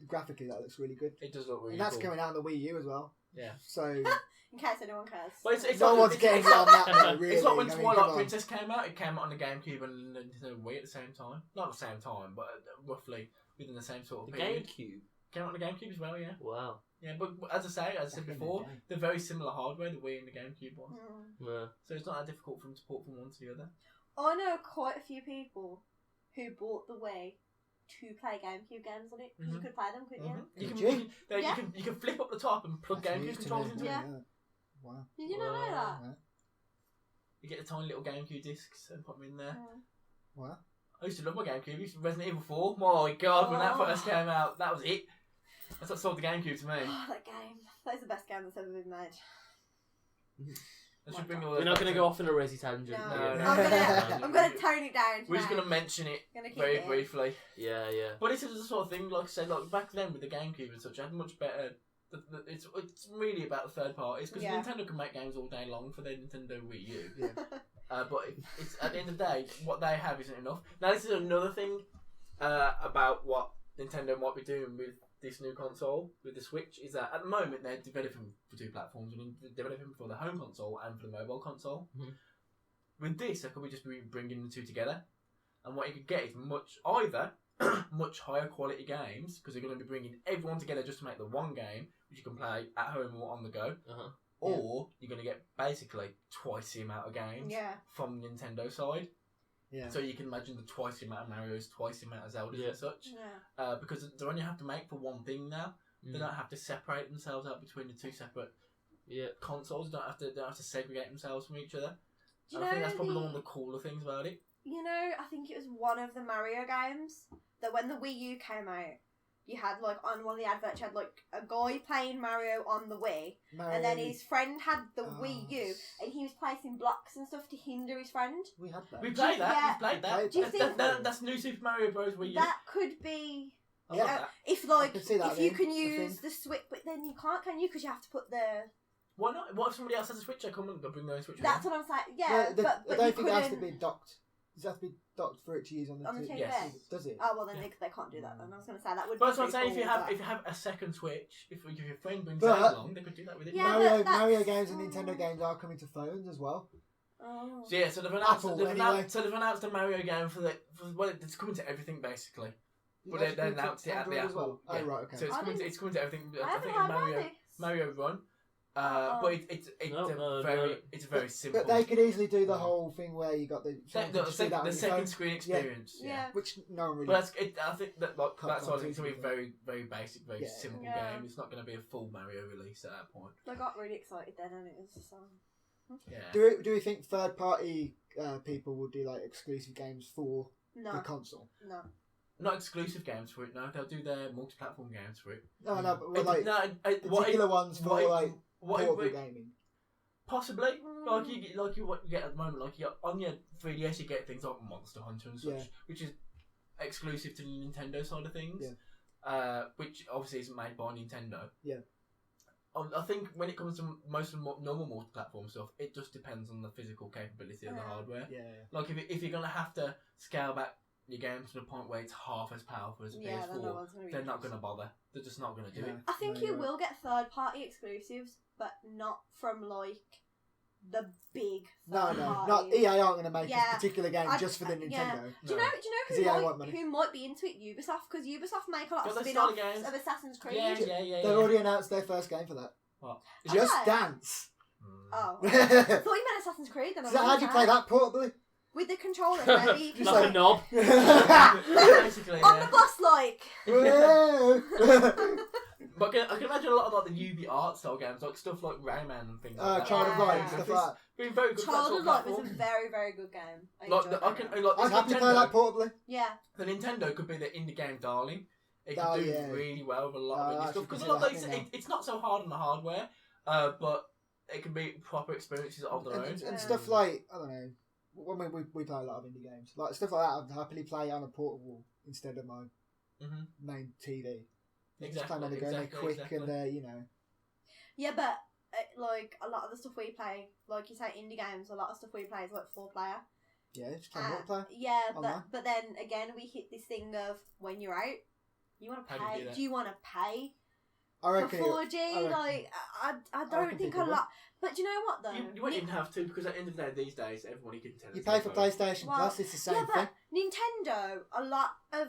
graphically, that looks really good. It does look really and that's cool. coming out on the Wii U as well. Yeah. So... in case anyone cares. Well, it's no one's getting on that though, really. It's like when Twilight Princess came out. It came out on the GameCube and Nintendo Wii at the same time. Not at the same time, but roughly within the same sort of period. GameCube? Came out on the GameCube as well, yeah. Wow. Yeah, but as I said before, they're very similar hardware, the Wii and the GameCube was. Yeah. So it's not that difficult for them to port from one to the other. I know quite a few people who bought the Wii to play GameCube games on it because you could play them, couldn't you? You can flip up the top and plug GameCube controllers into it. Wow. Did you not know that? Yeah. You get the tiny little GameCube discs and put them in there. Wow. I used to love my GameCube. Resident Evil 4. My God, when that first came out, that was it. That's what sold the GameCube to me. Oh, that game. That is the best game that's ever been made. We're not going to go off on a resi tangent. No. I'm going to tone it down. We're just going to mention it very briefly. Yeah. But this is the sort of thing, like I said, back then with the GameCube and such, I had much better. It's really about the third parties because Nintendo can make games all day long for their Nintendo Wii U. Yeah. But it's at the end of the day, what they have isn't enough. Now, this is another thing about what Nintendo might be doing with this new console, with the Switch, is that at the moment they're developing for two platforms. They're developing for the home console and for the mobile console. Mm-hmm. With this, they could be just bringing the two together, and what you could get is much higher quality games because they're going to be bringing everyone together just to make the one game, which you can play at home or on the go. Or you're going to get basically twice the amount of games from the Nintendo side. Yeah. So you can imagine the twice the amount of Marios, twice the amount of Zeldas and such. Yeah. Because they only have to make for one thing now. They don't have to separate themselves out between the two separate consoles. They don't have to segregate themselves from each other. I think that's probably one of the cooler things about it. You know, I think it was one of the Mario games that when the Wii U came out, you had on one of the adverts, you had a guy playing Mario on the Wii, and then his friend had the Wii U, and he was placing blocks and stuff to hinder his friend. We had that. We played that. We played that. Do you think that's New Super Mario Bros. Wii U? That could be. If you can use the Switch, but then you can't, can you? Because you have to put the. Why not? What if somebody else has a Switch? I come and bring their Switch. That's what I'm saying. Yeah, but I don't think it has to be docked. Does it have to be docked for it to use on the TV? Yes. Does it? Oh well, then they can't do that. Then I was going to say that would. But that's what I'm saying. If you have a second Switch, if your friend brings it along, they could do that with it. Yeah, Mario games and Nintendo games are coming to phones as well. Oh. So they've announced a Mario game it's coming to everything basically. But they announced it at the Apple. Oh right, okay. So it's coming to everything. I think Mario Run. But it's very simple. But they could easily do the whole thing where you got the second screen experience. Yeah. Which no one really. But I think that that's why it's going to be a very, very basic, very simple game. It's not going to be a full Mario release at that point. I got really excited then, and it was just yeah. Do we think third party people will do exclusive games for the console? No. Not exclusive games for it. No, they'll do their multi-platform games for it. No, but particular ones for portable gaming. Possibly, what you get at the moment, on your 3DS, you get things like Monster Hunter and such, which is exclusive to the Nintendo side of things, which obviously isn't made by Nintendo. Yeah. I think when it comes to most of the normal multi-platform stuff, it just depends on the physical capability of the hardware. Yeah. If you're gonna have to scale back your game to the point where it's half as powerful as a PS4, they're not going to bother. They're just not going to do it. I think you will get third-party exclusives, but not from the big. No, parties. not EA aren't going to make a particular game just for the Nintendo. Yeah. Do you know who might be into it? Ubisoft, because Ubisoft make a lot of spin-offs of Assassin's Creed. Yeah. They've already announced their first game for that. What? Just Dance. Oh, I thought you meant Assassin's Creed. Then so how do you play that portably? With the controller, maybe you can like a knob. Basically, on the bus, like. But I can imagine a lot of like the UB art style games, like stuff like Rayman and things like that. Child of Light, stuff like that. Being very good. Child of Light was a very, very good game. I'd happy play that portably. Yeah. The Nintendo could be the indie game darling. It could do really well with a lot of stuff because it's not so hard on the hardware, but it can be proper experiences of their own. And stuff like, I don't know, when we play a lot of indie games, like stuff like that, I'd happily play on a portable instead of my main TV. Just play on the go, they're quick and you know. Yeah, but like a lot of the stuff we play, like you say, indie games, a lot of stuff we play is like 4-player. Yeah, just play multiplayer. Yeah, but then again, we hit this thing of when you're out, you want to pay. Do you want to pay? I reckon for 4G, like I don't think a lot. But do you know what though? You wouldn't even have to because at the end of the day, these days, everybody can tell. You pay for PlayStation Plus, it's the same thing. But Nintendo, a lot of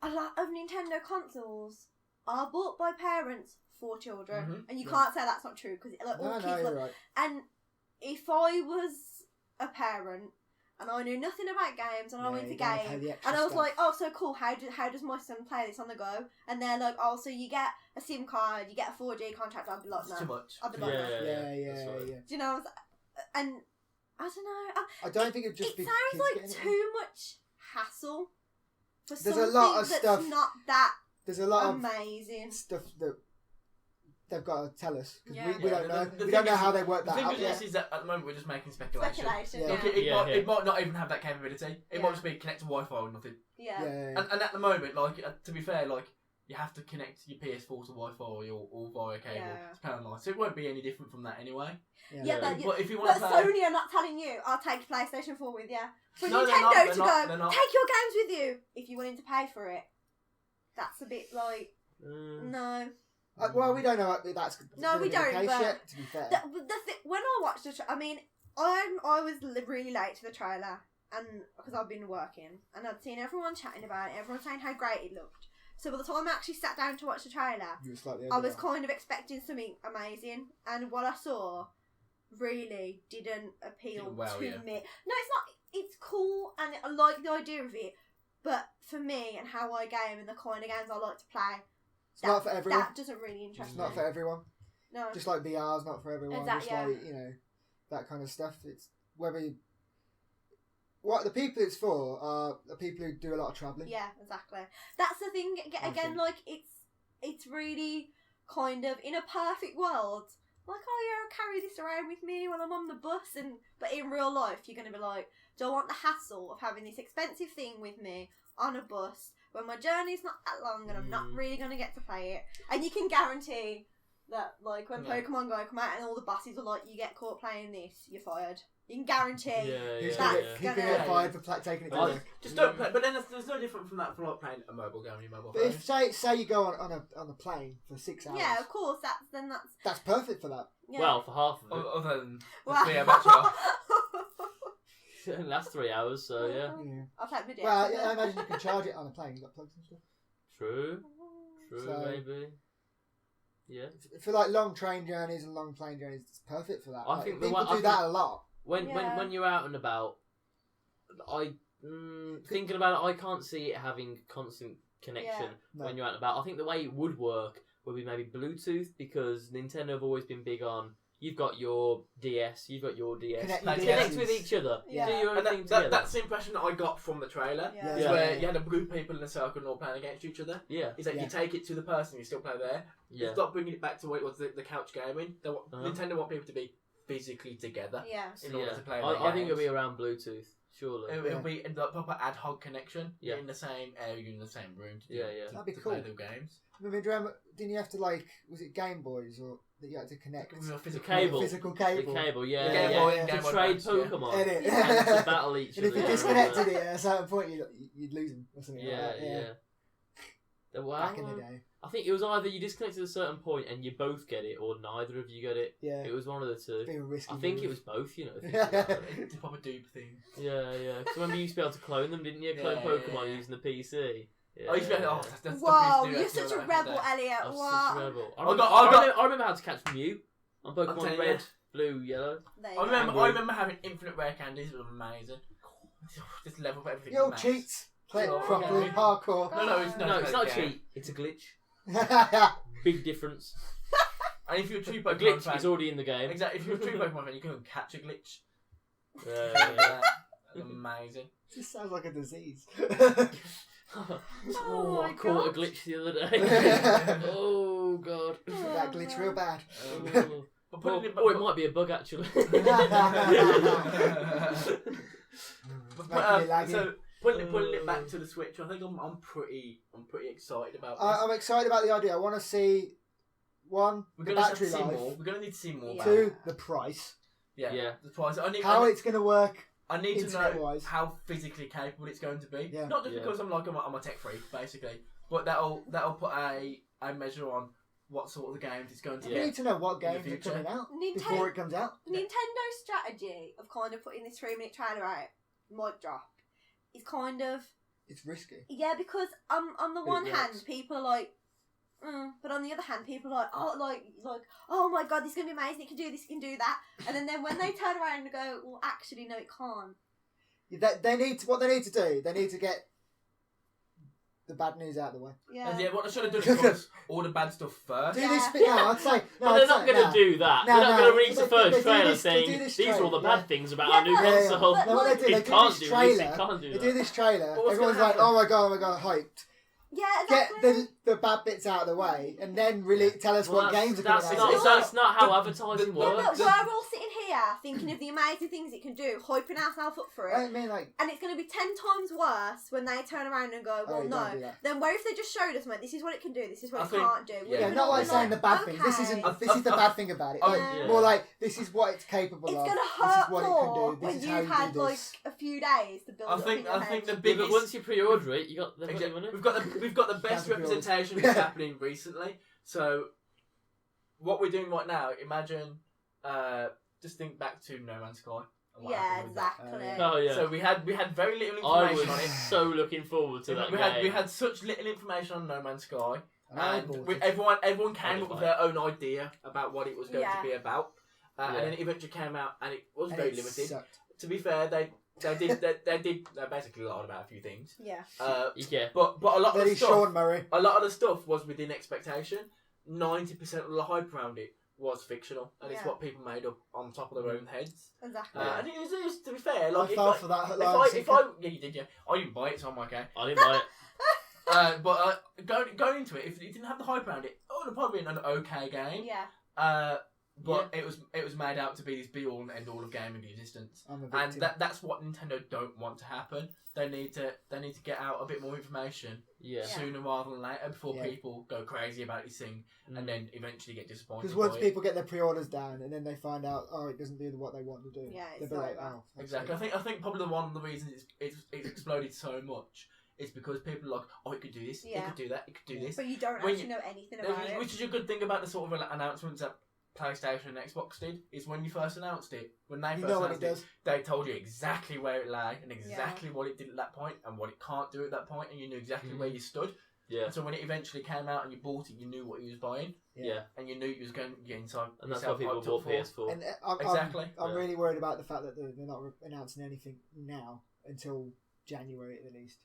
Nintendo consoles are bought by parents for children, and you can't say that's not true because all kids look. Right. And if I was a parent and I knew nothing about games and I went to game and I was like, oh, so cool, how does my son play this on the go? And they're like, oh, so you get a SIM card, you get a 4G contract. I'd be like, no. Too much. I'd be like, no. Yeah. Do you know? And I don't know. I don't think it'd just be. It sounds like too much hassle. There's a lot of stuff. Not that. There's a lot amazing of stuff that they've got to tell us because we don't know. We don't know how they work that out. The thing is that at the moment we're just making speculation. Yeah. It might not even have that capability. It might just be connect to Wi-Fi or nothing. Yeah. And at the moment, like to be fair, like you have to connect your PS4 to Wi-Fi or via cable. Yeah. It's kind of nice. So it won't be any different from that anyway. But if you want to play, Sony are not telling you, I'll take your PlayStation 4 with you. For Nintendo they're to not, go, take your games with you if you're willing to pay for it. That's a bit like, no. Well, we don't know what that's. No, we don't. But yet, to be fair, when I watched I mean, I was really late to the trailer, and because I've been working, and I'd seen everyone chatting about it, everyone saying how great it looked. So by the time I actually sat down to watch the trailer, I was kind of expecting something amazing, and what I saw really didn't appeal to me. No, it's not. It's cool, and I like the idea of it, but for me and how I game and the kind of games I like to play, it's not for everyone. That doesn't really interest me. It's not for everyone. No. Just like VR's not for everyone. Just like, you know, that kind of stuff. It's what the people it's for are the people who do a lot of travelling. Yeah, exactly. That's the thing. Again, like it's really kind of in a perfect world. Like, oh yeah, I'll carry this around with me when I'm on the bus, but in real life, you're gonna be like, do I want the hassle of having this expensive thing with me on a bus when my journey's not that long and I'm not really gonna get to play it? And you can guarantee that, like, when Pokemon Go come out and all the buses are like, you get caught playing this, you're fired. You can guarantee he's gonna get fired for taking it to just don't play. But then there's no different from that for like playing a mobile game on your mobile phone. But if say you go on a plane for 6 hours. Yeah, of course. That's perfect for that. Yeah. Well, for half of it. Other than 3 hours off. It lasts 3 hours, so yeah. I'll take my day. Well, I imagine you can charge it on a plane. You got plugs and stuff. True, maybe. Yeah. For like long train journeys and long plane journeys, it's perfect for that. I think people do that a lot. When you're out and about, thinking about it, I can't see it having constant connection when you're out and about. I think the way it would work would be maybe Bluetooth, because Nintendo have always been big on, you've got your DS, connect with each other, do your own thing together. That's the impression that I got from the trailer, where you had a group of people in a circle and all playing against each other. Yeah. It's like you take it to the person, you still play there. You stop bringing it back to what it was the couch gaming. Nintendo want people to be physically together in order to play I think it'll be around Bluetooth, surely. It'll be a proper ad hoc connection in the same area, in the same room to That'd be cool. play the games. I mean, didn't you have to, like, was it Game Boys or that you had to connect? With a physical cable. The cable, The Game Boy and Game to Boy trade Advance, Pokemon. And to battle each other. And if you disconnected it at a certain point, you'd lose them or something like that. Yeah. Back in the day. I think it was either you disconnect at a certain point and you both get it, or neither of you get it. Yeah. It was one of the two. Bit of a risky I think move. it was both, you know. It's a proper dupe thing. Yeah. Because remember you used to be able to clone them, didn't you? Clone Pokemon using the PC. Yeah, I used to be like, that's Whoa, the you're such a rebel, Elliot. I was What? such a rebel. I I remember how to catch Mew on Pokemon Red, Blue, Yellow. I remember having infinite rare candies. It was amazing. Just level up everything. Yo, cheats. Play it properly. Yeah. Hardcore. No, It's not a cheat. It's a glitch. Big difference. And if you're a true A Pokemon glitch fan, is already in the game. exactly. If you're a true Pokemon fan, you can catch a glitch. Yeah. That's amazing. This sounds like a disease. Oh I my caught a God. glitch the other day. Oh god. That glitch real bad. Oh. But putting It might be a bug actually. So putting it back to the Switch, I think I'm pretty excited about this. I'm excited about the idea. I want to see one, We're the gonna battery see life. more. We're gonna need to see more. Yeah. about it. 2, the price. Yeah. The price. How it's going to work. I need to know internet-wise. how physically capable it's going to be. Yeah. Not just because I'm a tech freak, basically, but that'll put a measure on what sort of games it's going to We be. need to know what In the games are future. coming out before it comes out. Nintendo's strategy of kind of putting this 3-minute trailer out, mic drop, is kind of It's risky. because on the It one hand works. people are like, but on the other hand people are like, oh my god, this is gonna be amazing. It can do this, it can do that, and then when they turn around and go, well, actually no, it can't. They need to, what they need to do. They need to get the bad news out of the way. Yeah. And what I should have done is put all the bad stuff first. Do this bit now. I'd say. But they're not going to do that. No, They're not no. going to release They the do first this- trailer they saying do this these are all the trailer, bad things about Yeah, our new but- console. No, what they do, It they do can't this do trailer. this. It can't do They that. do this trailer. Well, what's Everyone's gonna like, happen? oh my god, hyped. Yeah, Get exactly. the bad bits out of the way, and then really tell us what games are coming that's out. that's not how The- advertising Yeah, works. but we're all sitting here thinking of the amazing things it can do, hyping ourselves up for it. I mean, like, And it's going to be 10 times worse when they turn around and go, well, Oh, you don't do no. that. Then where if they just showed us, like, this is what it can do, this is what I it think- can't do. yeah. yeah, We're not like we're saying the bad thing. This okay. isn't. This is the bad thing about it. Like, Yeah. more like this is what it's capable It's of. going to This hurt is what more it can do. when This is how you've you had, do like, this. a few days to build I up think in your the head. Yeah, but biggest. once you pre-order it, you got the Exactly. money. We've got the best That's a pre-order. representation of what's happening recently. So what we're doing right now, imagine, just think back to No Man's Sky. And what Yeah, happened with that. exactly. Oh yeah. So we had very little I information was on it. so looking forward to that we game. had such little information on No Man's Sky, And I and bought we, it. everyone I came did up with buy their own idea about what it was going Yeah. to be about, Yeah. and then it eventually came out, and it was And very it limited. sucked. To be fair, they basically lied about a few things, Yeah. Yeah. but a lot of That the is stuff. Sean Murray. A lot of the stuff was within expectation. 90% of the hype around it was fictional, and it's Yeah. what people made up on top of their own heads. Exactly. And it was, to be fair, I like fell for that. yeah, you did, yeah. I didn't buy it, so I'm okay. I didn't buy it. But going into it, if it didn't have the hype around it, it would have probably been an okay game. Yeah. But it was made out to be this be all and end all of gaming existence, I'm a victim. and that's what Nintendo don't want to happen. They need to get out a bit more information Yeah. sooner rather than later before Yeah. people go crazy about this thing and then eventually get disappointed. Because once by it. people get their pre-orders down and then they find out, oh, it doesn't do what they want to do. Yeah, they'll it's be like, like oh, that's Exactly. it. I think probably one of the reasons it's exploded so much is because people are like, oh, it could do this, Yeah. it could do that, it could do Yeah. this. But you don't When actually know anything about it. Which is a good thing about the sort of announcements that PlayStation and Xbox did, is when you first announced it, when they You first know what it announced does. they told you exactly where it lay and exactly what it did at that point and what it can't do at that point, and you knew exactly where you stood. Yeah. And so when it eventually came out and you bought it, you knew what you was buying, Yeah. and you knew you was going to get inside. And that's why people yourself hyped bought up for. PS4. And I'm Exactly. I'm Yeah. really worried about the fact that they're not announcing anything now until January at the least.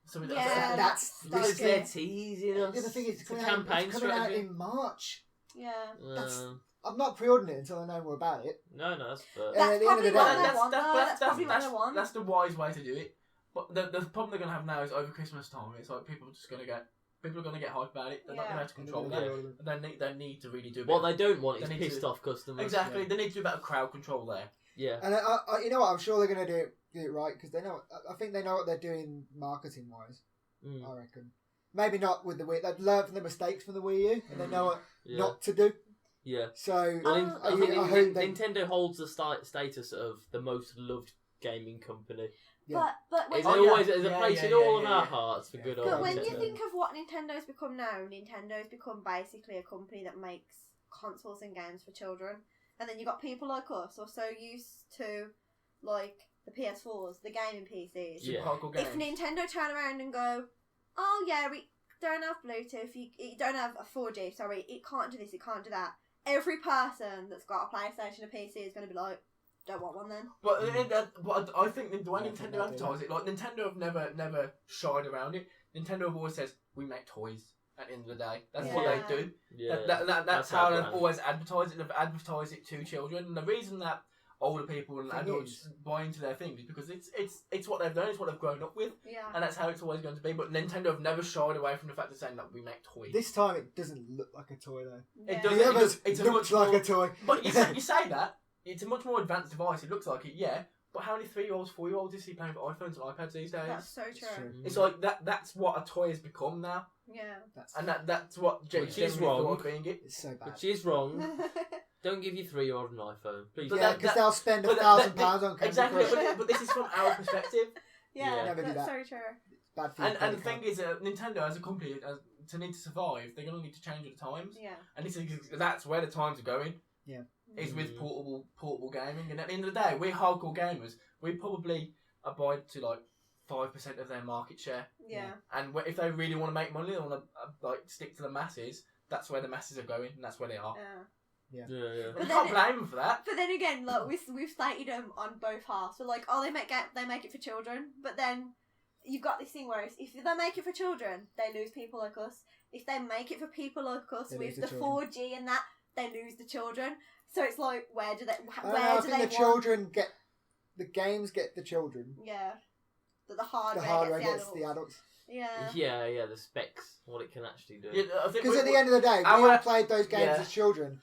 So Yeah, that's Because risky. they're teasing us. The other thing is, it's a coming out, campaign it's coming out strategy. in March. Yeah. That's- Uh, I'm not pre-ordering it until I know more about it. no, that's fair. And That's at the end of the probably day, what they want. That's probably what they want. That's the wise way to do it. But the problem they're going to have now is over Christmas time. It's like people are going to get hyped about it. They're not going to have to control Yeah. that. They need to really do. What they don't want is They need pissed to- off customers. Exactly. They need to do better crowd control there. Yeah. And I, you know what? I'm sure they're going to do it right because they know. I think they know what they're doing marketing wise. Mm. I reckon. Maybe not with the Wii. They've learned from the mistakes from the Wii U, and they know what Yeah. not to do. Yeah. So Well, I I think hope they. Nintendo holds the status of the most loved gaming company. Yeah. But when There's always a place in all of our hearts for good old But when Nintendo. you think of what Nintendo's become now, Nintendo's become basically a company that makes consoles and games for children. And then you got people like us who are so used to, like, the PS4s, the gaming PCs. Yeah. If Nintendo turn around and go, oh yeah, we don't have Bluetooth, you don't have a 4G, sorry, it can't do this, it can't do that. Every person that's got a PlayStation, a PC is going to be like, don't want one then. But I think the way Nintendo advertise it, like Nintendo have never shied around it. Nintendo have always says we make toys at the end of the day. That's what they do. Yeah. That's how they've always advertised it. They've advertised it to children. And the reason that older people and adults buy into their things is because it's what they've done. It's what they've grown up with. Yeah. And that's how it's always going to be. But Nintendo have never shied away from the fact of saying that we make toys. This time it doesn't look like a toy though. It The doesn't. others It's a looks much like more, a toy. But you say that. It's a much more advanced device. It looks like it, yeah. But how many 3-year-olds, 4-year-olds do you see playing for iPhones and iPads these days? That's so true. It's like that's what a toy has become now. Yeah. That's what Which is wrong. It's so bad. Which is wrong. Don't give your 3-year-old an iPhone, please. Yeah, because they'll spend £1,000 on Candy exactly. Crush. But this is from our perspective. Yeah, Never do that's that. so true. Bad for And the thing is, Nintendo as a company, to need to survive, they're going to need to change with the times. Yeah. And that's where the times are going. Yeah. Is with portable gaming. And at the end of the day, we're hardcore gamers. We probably abide to like 5% of their market share. Yeah. And if they really want to make money, they want to like stick to the masses. That's where the masses are going, and that's where they are. Yeah. You can't blame them for that. But then again, like we've stated them on both halves. So like, oh, they make it for children, but then you've got this thing where if they make it for children, they lose people like us. If they make it for people like us with the 4G and that, they lose the children. So it's like, where do they? I think the children get the games get the children. Yeah, the hardware gets the adults. Yeah. Yeah, the specs, what it can actually do. Because at the end of the day, we all played those games as children.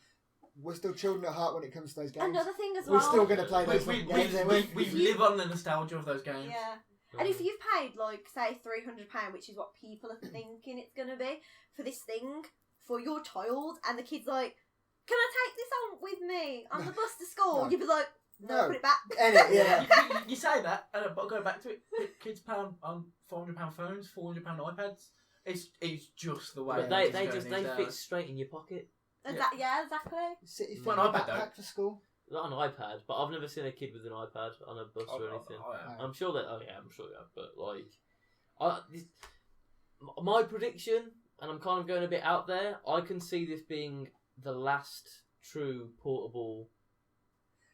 We're still children at heart when it comes to those games. Another thing as well. We're still going to play those games. We live on the nostalgia of those games. Yeah. And if you've paid, like, say, £300, which is what people are thinking it's going to be, for this thing, for your child, and the kid's like, can I take this on with me on the bus to school? No. You'd be like, no, put it back. You say that, but going back to it, kids pay on £400 phones, £400 iPads. It's just the way. But they fit straight in your pocket. Yeah, exactly. City Well, an iPad backpack for school. Not an iPad, but I've never seen a kid with an iPad on a bus or anything. I'm sure that. Oh yeah, I'm sure you have. But like, my prediction, and I'm kind of going a bit out there. I can see this being the last true portable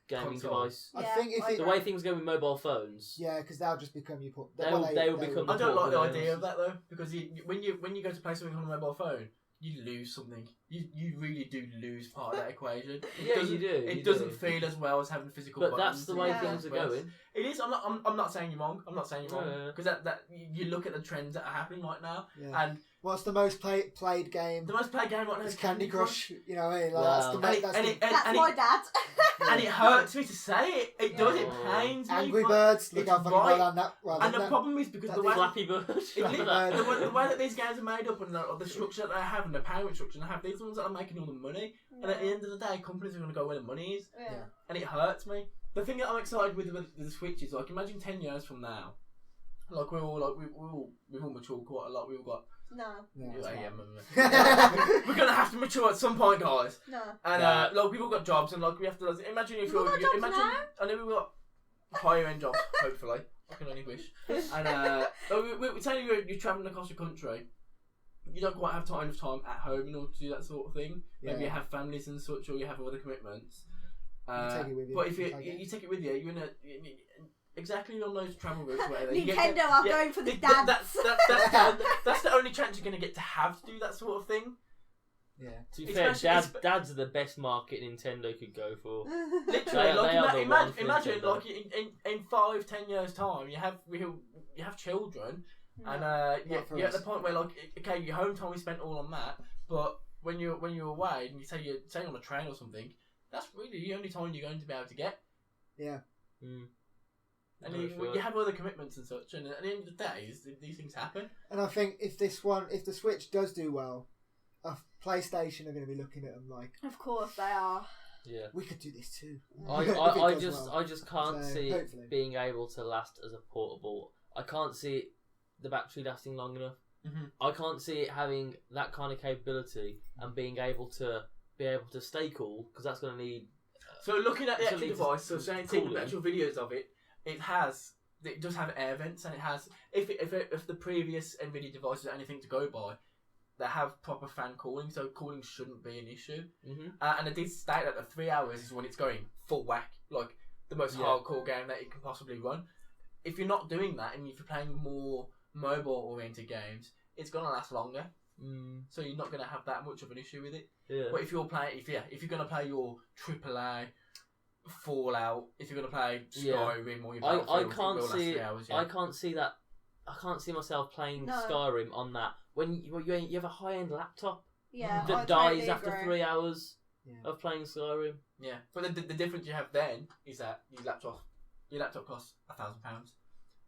gaming device. I think the way things go with mobile phones. Yeah, because they'll just become your. They will become. I don't like the idea of that though, because when you go to play something on a mobile phone, you lose something. You really do lose part of that equation. You do. It doesn't feel as well as having physical. But that's the way things are going. It is. I'm not saying you're wrong. I'm not saying you're wrong because that you look at the trends that are happening right now and. What's the most played game? The most played game right now is Candy Crush. You know what I mean? Like, that's my dad. And it hurts me to say it. It does. It pains me. Angry Birds. Look how fucking well on that. And the problem is because the way Flappy Bird. The way that these games are made up and the structure that they have and the payment structure they have, these are the ones that are making all the money. Yeah. And at the end of the day, companies are going to go where the money is. Yeah. And it hurts me. The thing that I'm excited with the Switch is like, imagine 10 years from now, like we've all matured quite a lot. We've all got. No. We're gonna have to mature at some point, guys. No. And like we've all got jobs, and like we have to imagine if you're imagine. Now? I know we've got higher end jobs. Hopefully, I can only wish. And we tell you you're travelling across the country. You don't quite have enough time at home in order to do that sort of thing. Yeah. Maybe you have families and such, or you have other commitments. You take it with you. But if you take it with you, you're in a. Exactly on those travel routes where Nintendo are going for the dads. That's the only chance you're going to get to have to do that sort of thing. Yeah. To be fair, dads are the best market Nintendo could go for. Literally, imagine like in 5-10 years time, you have children, and you're at the point where like okay, your home time is spent all on that, but when you're away and you say on a train or something, that's really the only time you're going to be able to get. Yeah. And you have other commitments and such, and at the end of the day, these things happen. And I think if the Switch does do well, PlayStation are going to be looking at them like. Of course they are. Yeah. We could do this too. I just can't see it being able to last as a portable. I can't see the battery lasting long enough. Mm-hmm. I can't see it having that kind of capability and being able to stay cool, because that's going to need. So looking at the actual device, so saying taking the actual videos of it, it does have air vents, and it has if the previous NVIDIA devices are anything to go by, they have proper fan cooling, so cooling shouldn't be an issue. Mm-hmm. And it did state that the 3 hours is when it's going full whack, like the most hardcore game that it can possibly run. If you're not doing that, and if you're playing more mobile-oriented games, it's gonna last longer. So you're not gonna have that much of an issue with it. Yeah. But if you're gonna play your AAA Fallout, if you're gonna play Skyrim or your Battlefield, I can't see that. I can't see myself playing Skyrim on that. When you have a high-end laptop that dies after 3 hours of playing Skyrim. Yeah, but the difference you have then is that your laptop costs £1,000.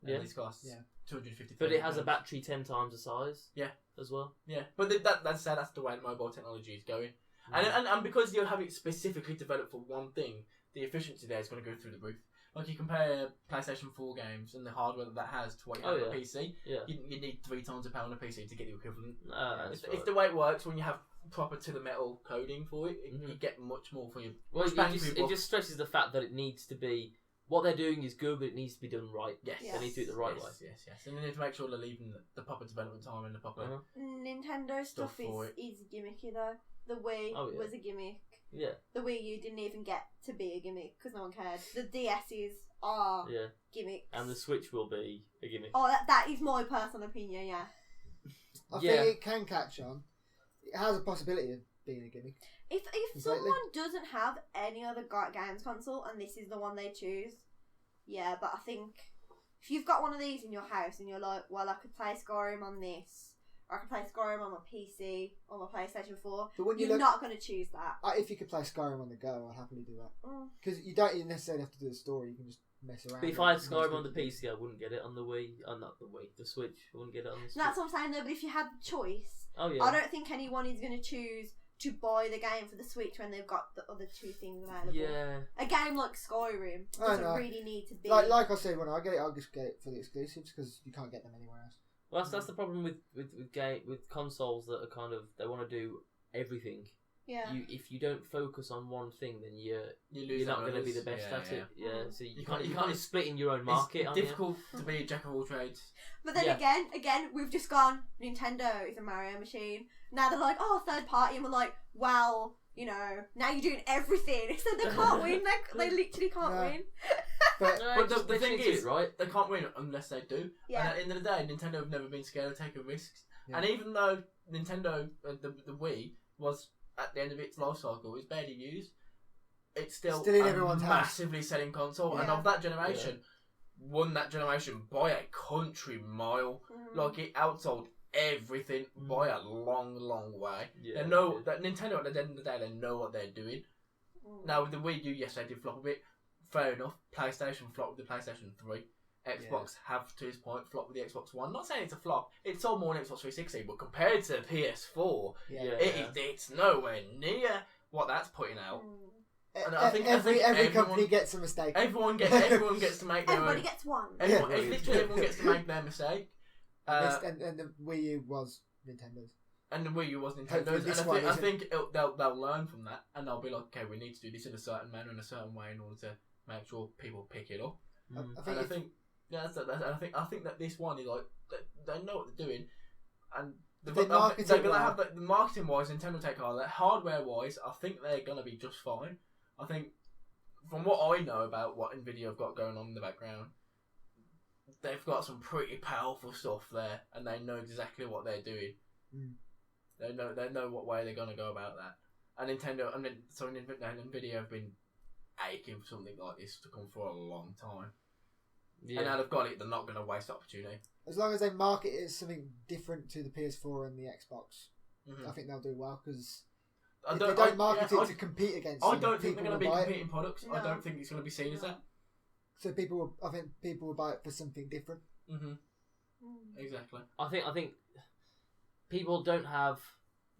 Yeah, this costs 250. But it has a battery 10 times the size. Yeah, as well. Yeah, but that's the way mobile technology is going, and because you have it specifically developed for one thing, the efficiency there is going to go through the roof. Like, you compare PlayStation 4 games and the hardware that has to what you have on a PC. Yeah. You need 3 times the power on a PC to get the equivalent. It's the way it works when you have proper to the metal coding for it. You get much more for your. Well, it just stresses the fact that it needs to be. What they're doing is good, but it needs to be done right. Yes. They need to do it the right way. Yes. And they need to make sure they're leaving the proper development time and the proper. Nintendo stuff is gimmicky though. The Wii was a gimmick. Yeah. The Wii U didn't even get to be a gimmick because no one cared. The DS's are gimmicks. And the Switch will be a gimmick. Oh, that is my personal opinion, yeah. I think it can catch on. It has a possibility of being a gimmick. If someone doesn't have any other games console and this is the one they choose, yeah, but I think if you've got one of these in your house and you're like, well, I could play Skyrim on this, or I can play Skyrim on my PC, on my PlayStation 4. But you're not going to choose that. If you could play Skyrim on the go, I'd happily do that. Because you don't even necessarily have to do the story, you can just mess around. But if I had Skyrim on the PC, I wouldn't get it on the Wii. Not the Wii, the Switch. I wouldn't get it on the Switch. That's what I'm saying though, but if you had the choice, I don't think anyone is going to choose to buy the game for the Switch when they've got the other two things available. Yeah. A game like Skyrim doesn't really need to be... Like I said, when I get it, I'll just get it for the exclusives because you can't get them anywhere else. Well, that's the problem with consoles that are kind of, they want to do everything. Yeah. If you don't focus on one thing, then you're not going to be the best at it. Yeah. So you can't split in your own market. It's difficult to be a jack of all trades. But then again, we've just gone, Nintendo is a Mario machine. Now they're like, third party, and we're like, well, now you're doing everything. So they can't win. They literally can't win. But the thing is, right, they can't win unless they do. Yeah. And at the end of the day, Nintendo have never been scared of taking risks. Yeah. And even though Nintendo, the Wii, was at the end of its life cycle, is barely used, it's still in everyone's massively selling console. Yeah. And of that generation, won that generation by a country mile. Like, it outsold everything by a long, long way. Yeah, they know that Nintendo, at the end of the day, they know what they're doing. Now, with the Wii U, yes, they did flop a bit. Fair enough. PlayStation flopped with the PlayStation 3. Xbox have, to his point, flopped with the Xbox One. Not saying it's a flop. It sold more than Xbox 360, but compared to PS4, it's nowhere near what that's putting out. And I think every company gets a mistake. Everyone gets to make their Everybody gets one. Literally everyone gets to make their mistake. And the Wii U was Nintendo's. And the Wii U was Nintendo's. And I think they'll learn from that, and they'll be like, okay, we need to do this in a certain manner, in a certain way, in order to make sure people pick it up. I think that this one is like, they know what they're doing, and they're gonna have the marketing wise, Nintendo take hardware wise. I think they're gonna be just fine. I think from what I know about what Nvidia have got going on in the background, they've got some pretty powerful stuff there, and they know exactly what they're doing. They know what way they're gonna go about that. And Nintendo, Nvidia have been aching for something like this to come for a long time. Yeah. And now they've got it, they're not going to waste opportunity. As long as they market it as something different to the PS4 and the Xbox, I think they'll do well, because if they don't market it to compete against I don't think they're going to be competing products. No. I don't think it's going to be seen as that. So I think people will buy it for something different. Exactly. I think people don't have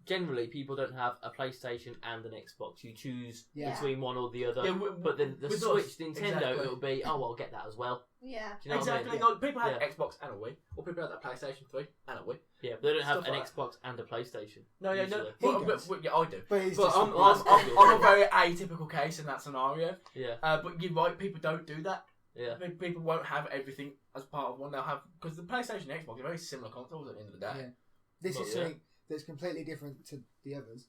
generally people don't have a PlayStation and an Xbox. You choose Yeah. between one or the other. Yeah, but the with Switch, us, Nintendo, exactly. it'll be, oh, well, I'll get that as well. Yeah. Do you know Exactly. what I mean? Like, people had Yeah. Xbox and a Wii, or people had a PlayStation 3 and a Wii. Yeah, but they don't have Stuff an like that. Xbox and a PlayStation. No, yeah, no. usually. He But, does. yeah, I do. But he's But just I'm a very atypical case in that scenario. Yeah, But you're right, people don't do that. yeah. People won't have everything as part of one. They'll have, because the PlayStation and Xbox are very similar consoles at the end of the day. Yeah. This Well, is yeah. something that's completely different to the others.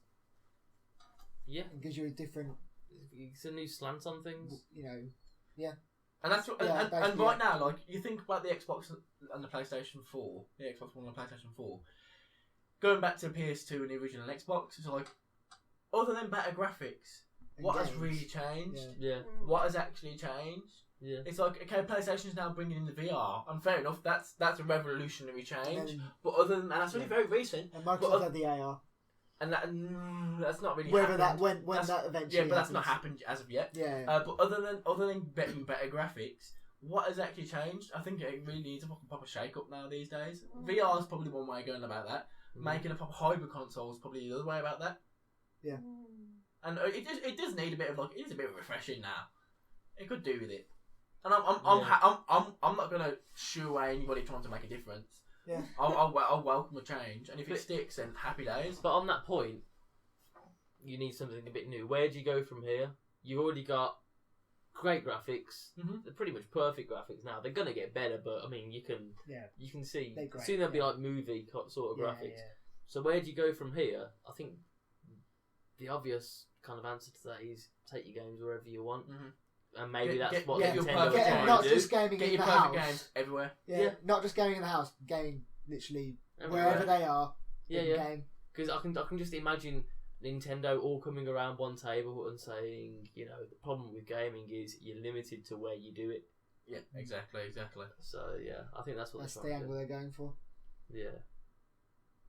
Yeah, It gives you a different, it's a new slant on things. you know. And that's what, Yeah, and basically, right now, like, you think about the Xbox and the PlayStation 4, the Xbox One and the PlayStation 4, going back to the PS2 and the original Xbox, it's like, other than better graphics, and what has games. really changed? Yeah. Yeah, What has actually changed? yeah. It's like, okay, PlayStation's now bringing in the VR, and fair enough, that's a revolutionary change. And, But other than, and that's only very recent, and Microsoft But- had the AR. and that's not really Whether happened. that when That's- that eventually. Yeah, but that's not happens. happened as of yet. Yeah. But other than getting better graphics, what has actually changed? I think it really needs a fucking proper shake up now these days. VR is probably one way of going about that. Making a proper hybrid console is probably the other way about that. And it does need a bit of like, it is a bit of refreshing now. It could do with it. And I'm not gonna shoo away anybody trying to make a difference. Yeah. I'll welcome a change, and if it But- sticks, then happy days. But on that point, you need something a bit new. Where do you go from here? You've already got great graphics. Mhm. They're pretty much perfect graphics now. They're gonna get better, but I mean, you can see They're great, soon they'll be yeah. like movie sort of Yeah, graphics. yeah. So where do you go from here? I think the obvious kind of answer to that is take your games wherever you want, Mhm. and maybe Get- that's what get your Nintendo perfect are Get, game. trying not to do. just gaming Get in your the perfect house. games everywhere. Yeah, Yeah. not just gaming in the house, gaming literally Everywhere. wherever they are. Yeah, in yeah. Game. Because I can just imagine Nintendo all coming around one table and saying, you know, the problem with gaming is you're limited to where you do it. Yeah, exactly. So yeah, I think that's what That's they're the trying to angle they're going for. do. Yeah.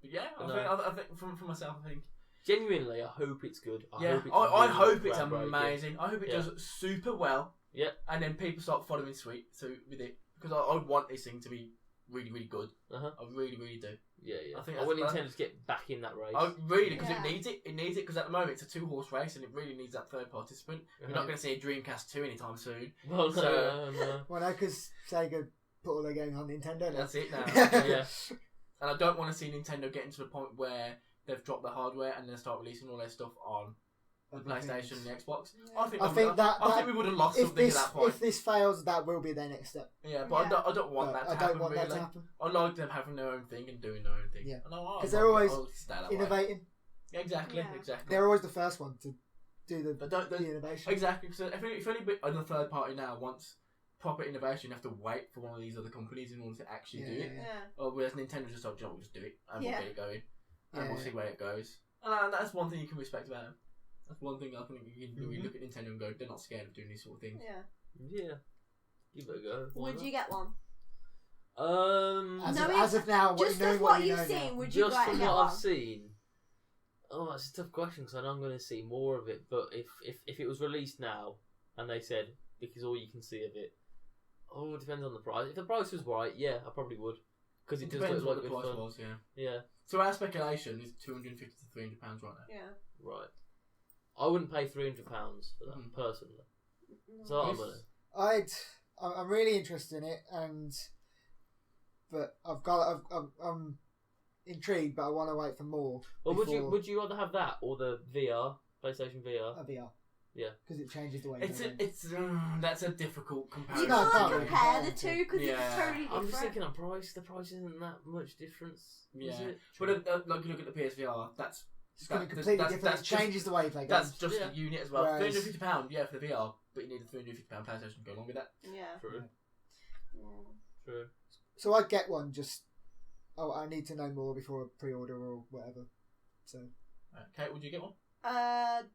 But yeah, No. I think for myself, I think. Genuinely, I hope it's good. I Yeah, hope it's I really hope it's groundbreaking. amazing. I hope it Yeah. does super well. Yeah. And then people start following suit with it, because I want this thing to be really, really good. Uh-huh. I really, really do. Yeah, yeah. I think I want that's- Nintendo to get back in that race. I really, because Yeah. it needs it. It needs it because at the moment it's a 2-horse race, and it really needs that third participant. You're not Uh-huh. going to see a Dreamcast 2 anytime soon. Well, no, So- no. Well, no, because Sega put all their games on Nintendo. now. That's it now. Yeah. And I don't want to see Nintendo getting to the point where they've dropped the hardware and then start releasing all their stuff on the PlayStation and the Xbox. Yeah. I think I think we would have lost if something this at that point. if this fails, that will be their next step. Yeah, but Yeah. I don't want But that to I happen. don't want really. that to happen I like them having their own thing and doing their own thing. Yeah. Because 'Cause they're always stay that way. innovating. Exactly, Yeah. exactly. They're always the first one to do the But don't, innovation. exactly. So if anybody on the third party now wants proper innovation, you have to wait for one of these other companies in order to actually do it. Yeah. Or whereas Nintendo's just like, we'll just do it and Yeah. we'll get it going and Yeah, we'll yeah. see where it goes. And that's one thing you can respect about them. That's one thing I think you can really look at Nintendo and go, they're not scared of doing these sort of things. Yeah. Yeah. Give it a go. Why Would not? you get one? As, No, of, it's- as of now, Just knowing as what you you've know seen, now. would you Just go out from and get what one? I've seen. Oh, that's a tough question because I know I'm going to see more of it. But if it was released now and they said because all you can see of it, it depends on the price. If the price was right, yeah, I probably would because it does depends look what like the good price fun. was, yeah. Yeah, So our speculation is £250 to £300 right now. Yeah. right. I wouldn't pay £300 for that personally. So I'm gonna. I'm really interested in it, but I'm intrigued, but I want to wait for more. Well, before would you rather have that or the VR, PlayStation VR? a VR? Yeah. Because it changes the way you play. That's a difficult comparison. You No, can't can't compare really. the two because Yeah. it's totally different. I'm just thinking on price. The price isn't that much difference. Is Yeah. it? But like you look at the PSVR, that's It's going to that- completely that's- different. that's It changes the way you play that's games. just Yeah. the unit as well. Whereas- £350, yeah, for the VR, but you need a £350 PlayStation to go along with that. Yeah. True. Yeah. True. So I'd get one. Just I need to know more before I pre-order or whatever. So Kate, would you get one?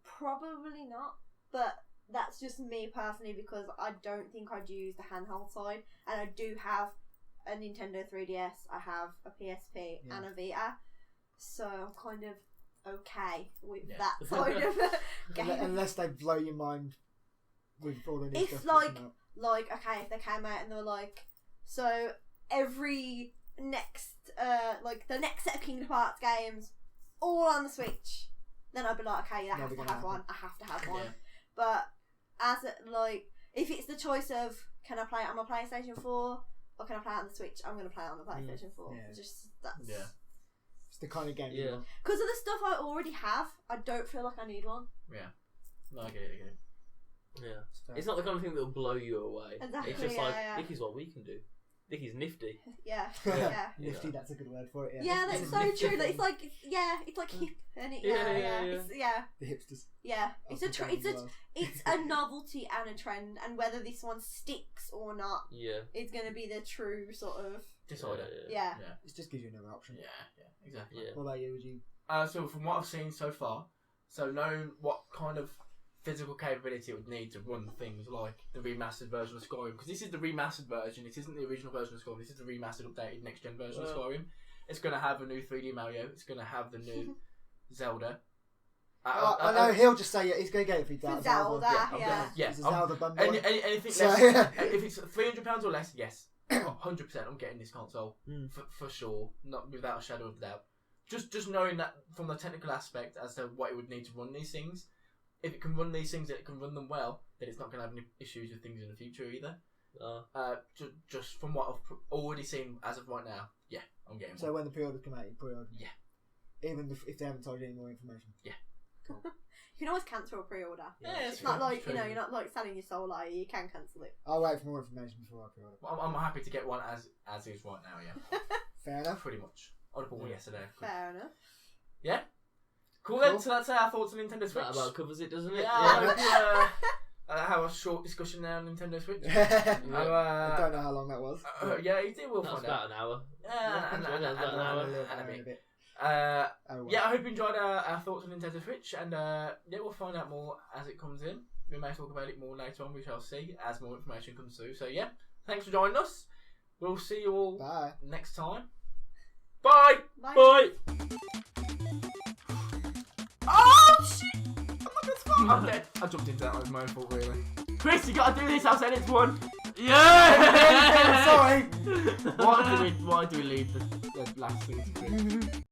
Probably not. But that's just me personally because I don't think I'd use the handheld side, and I do have a Nintendo 3DS. I have a PSP and a Vita, so I'm kind of okay with that side of the game. unless they blow your mind with all the new If, stuff. like- that's come out. Like, okay, if they came out and they were like, so every next, like the next set of Kingdom Hearts games all on the Switch, then I'd be like, okay, I have to have one. Yeah. But if it's the choice of can I play it on my PlayStation 4 or can I play it on the Switch, I'm going to play it on the PlayStation 4. Yeah. It's the kind of game. Yeah. Because of the stuff I already have, I don't feel like I need one. Yeah. No, I get it. Yeah. It's not the kind of thing that'll blow you away. Exactly, it's just this is what we can do. This is nifty. Yeah. Nifty, that's a good word for it. Yeah, that's so true. It's like hip, and it, the hipsters. Yeah, it's a novelty and a trend, and whether this one sticks or not, is going to be the true sort of decider. Yeah. It just gives you another option. Yeah, exactly. What about you? Would you? So from what I've seen so far, knowing what kind of physical capability it would need to run things like the remastered version of Skyrim, because this is the remastered version, it isn't the original version of Skyrim, this is the remastered, updated, next gen version of Skyrim. It's going to have a new 3D Mario, it's going to have the new Zelda. I know he'll just say he's going to get it for Zelda. It's a Zelda bundle. Anything less, if it's £300 or less, yes, 100% I'm getting this console for sure, not without a shadow of a doubt. Just knowing that from the technical aspect as to what it would need to run these things. If it can run these things and it can run them well, then it's not going to have any issues with things in the future either. Just from what I've already seen as of right now, I'm getting one. So when the pre-orders come out, you pre-order? Yeah. Even if they haven't told you any more information? Yeah. Cool. You can always cancel a pre-order. Yeah, it's not like, you're not like selling your soul, are you? You can cancel it. I'll wait for more information before I pre-order. I'm happy to get one as is right now, yeah. Fair enough. Pretty much. I bought one yesterday. Fair enough. Yeah? Cool then, so that's our thoughts on Nintendo Switch. That about covers it, doesn't it? Yeah, I hope you have a short discussion now on Nintendo Switch. I don't know how long that was. Yeah, you will find out. About an hour. Yeah, and a bit. I hope you enjoyed our thoughts on Nintendo Switch, and we'll find out more as it comes in. We may talk about it more later on, we shall see, as more information comes through. So thanks for joining us. We'll see you all next time. Bye! Bye! Oh shit! I'm dead. I jumped into that, it was my own fault really. Chris, you gotta do this, I'll send it to one. Yeah! Sorry! Why do we leave the last thing to Chris?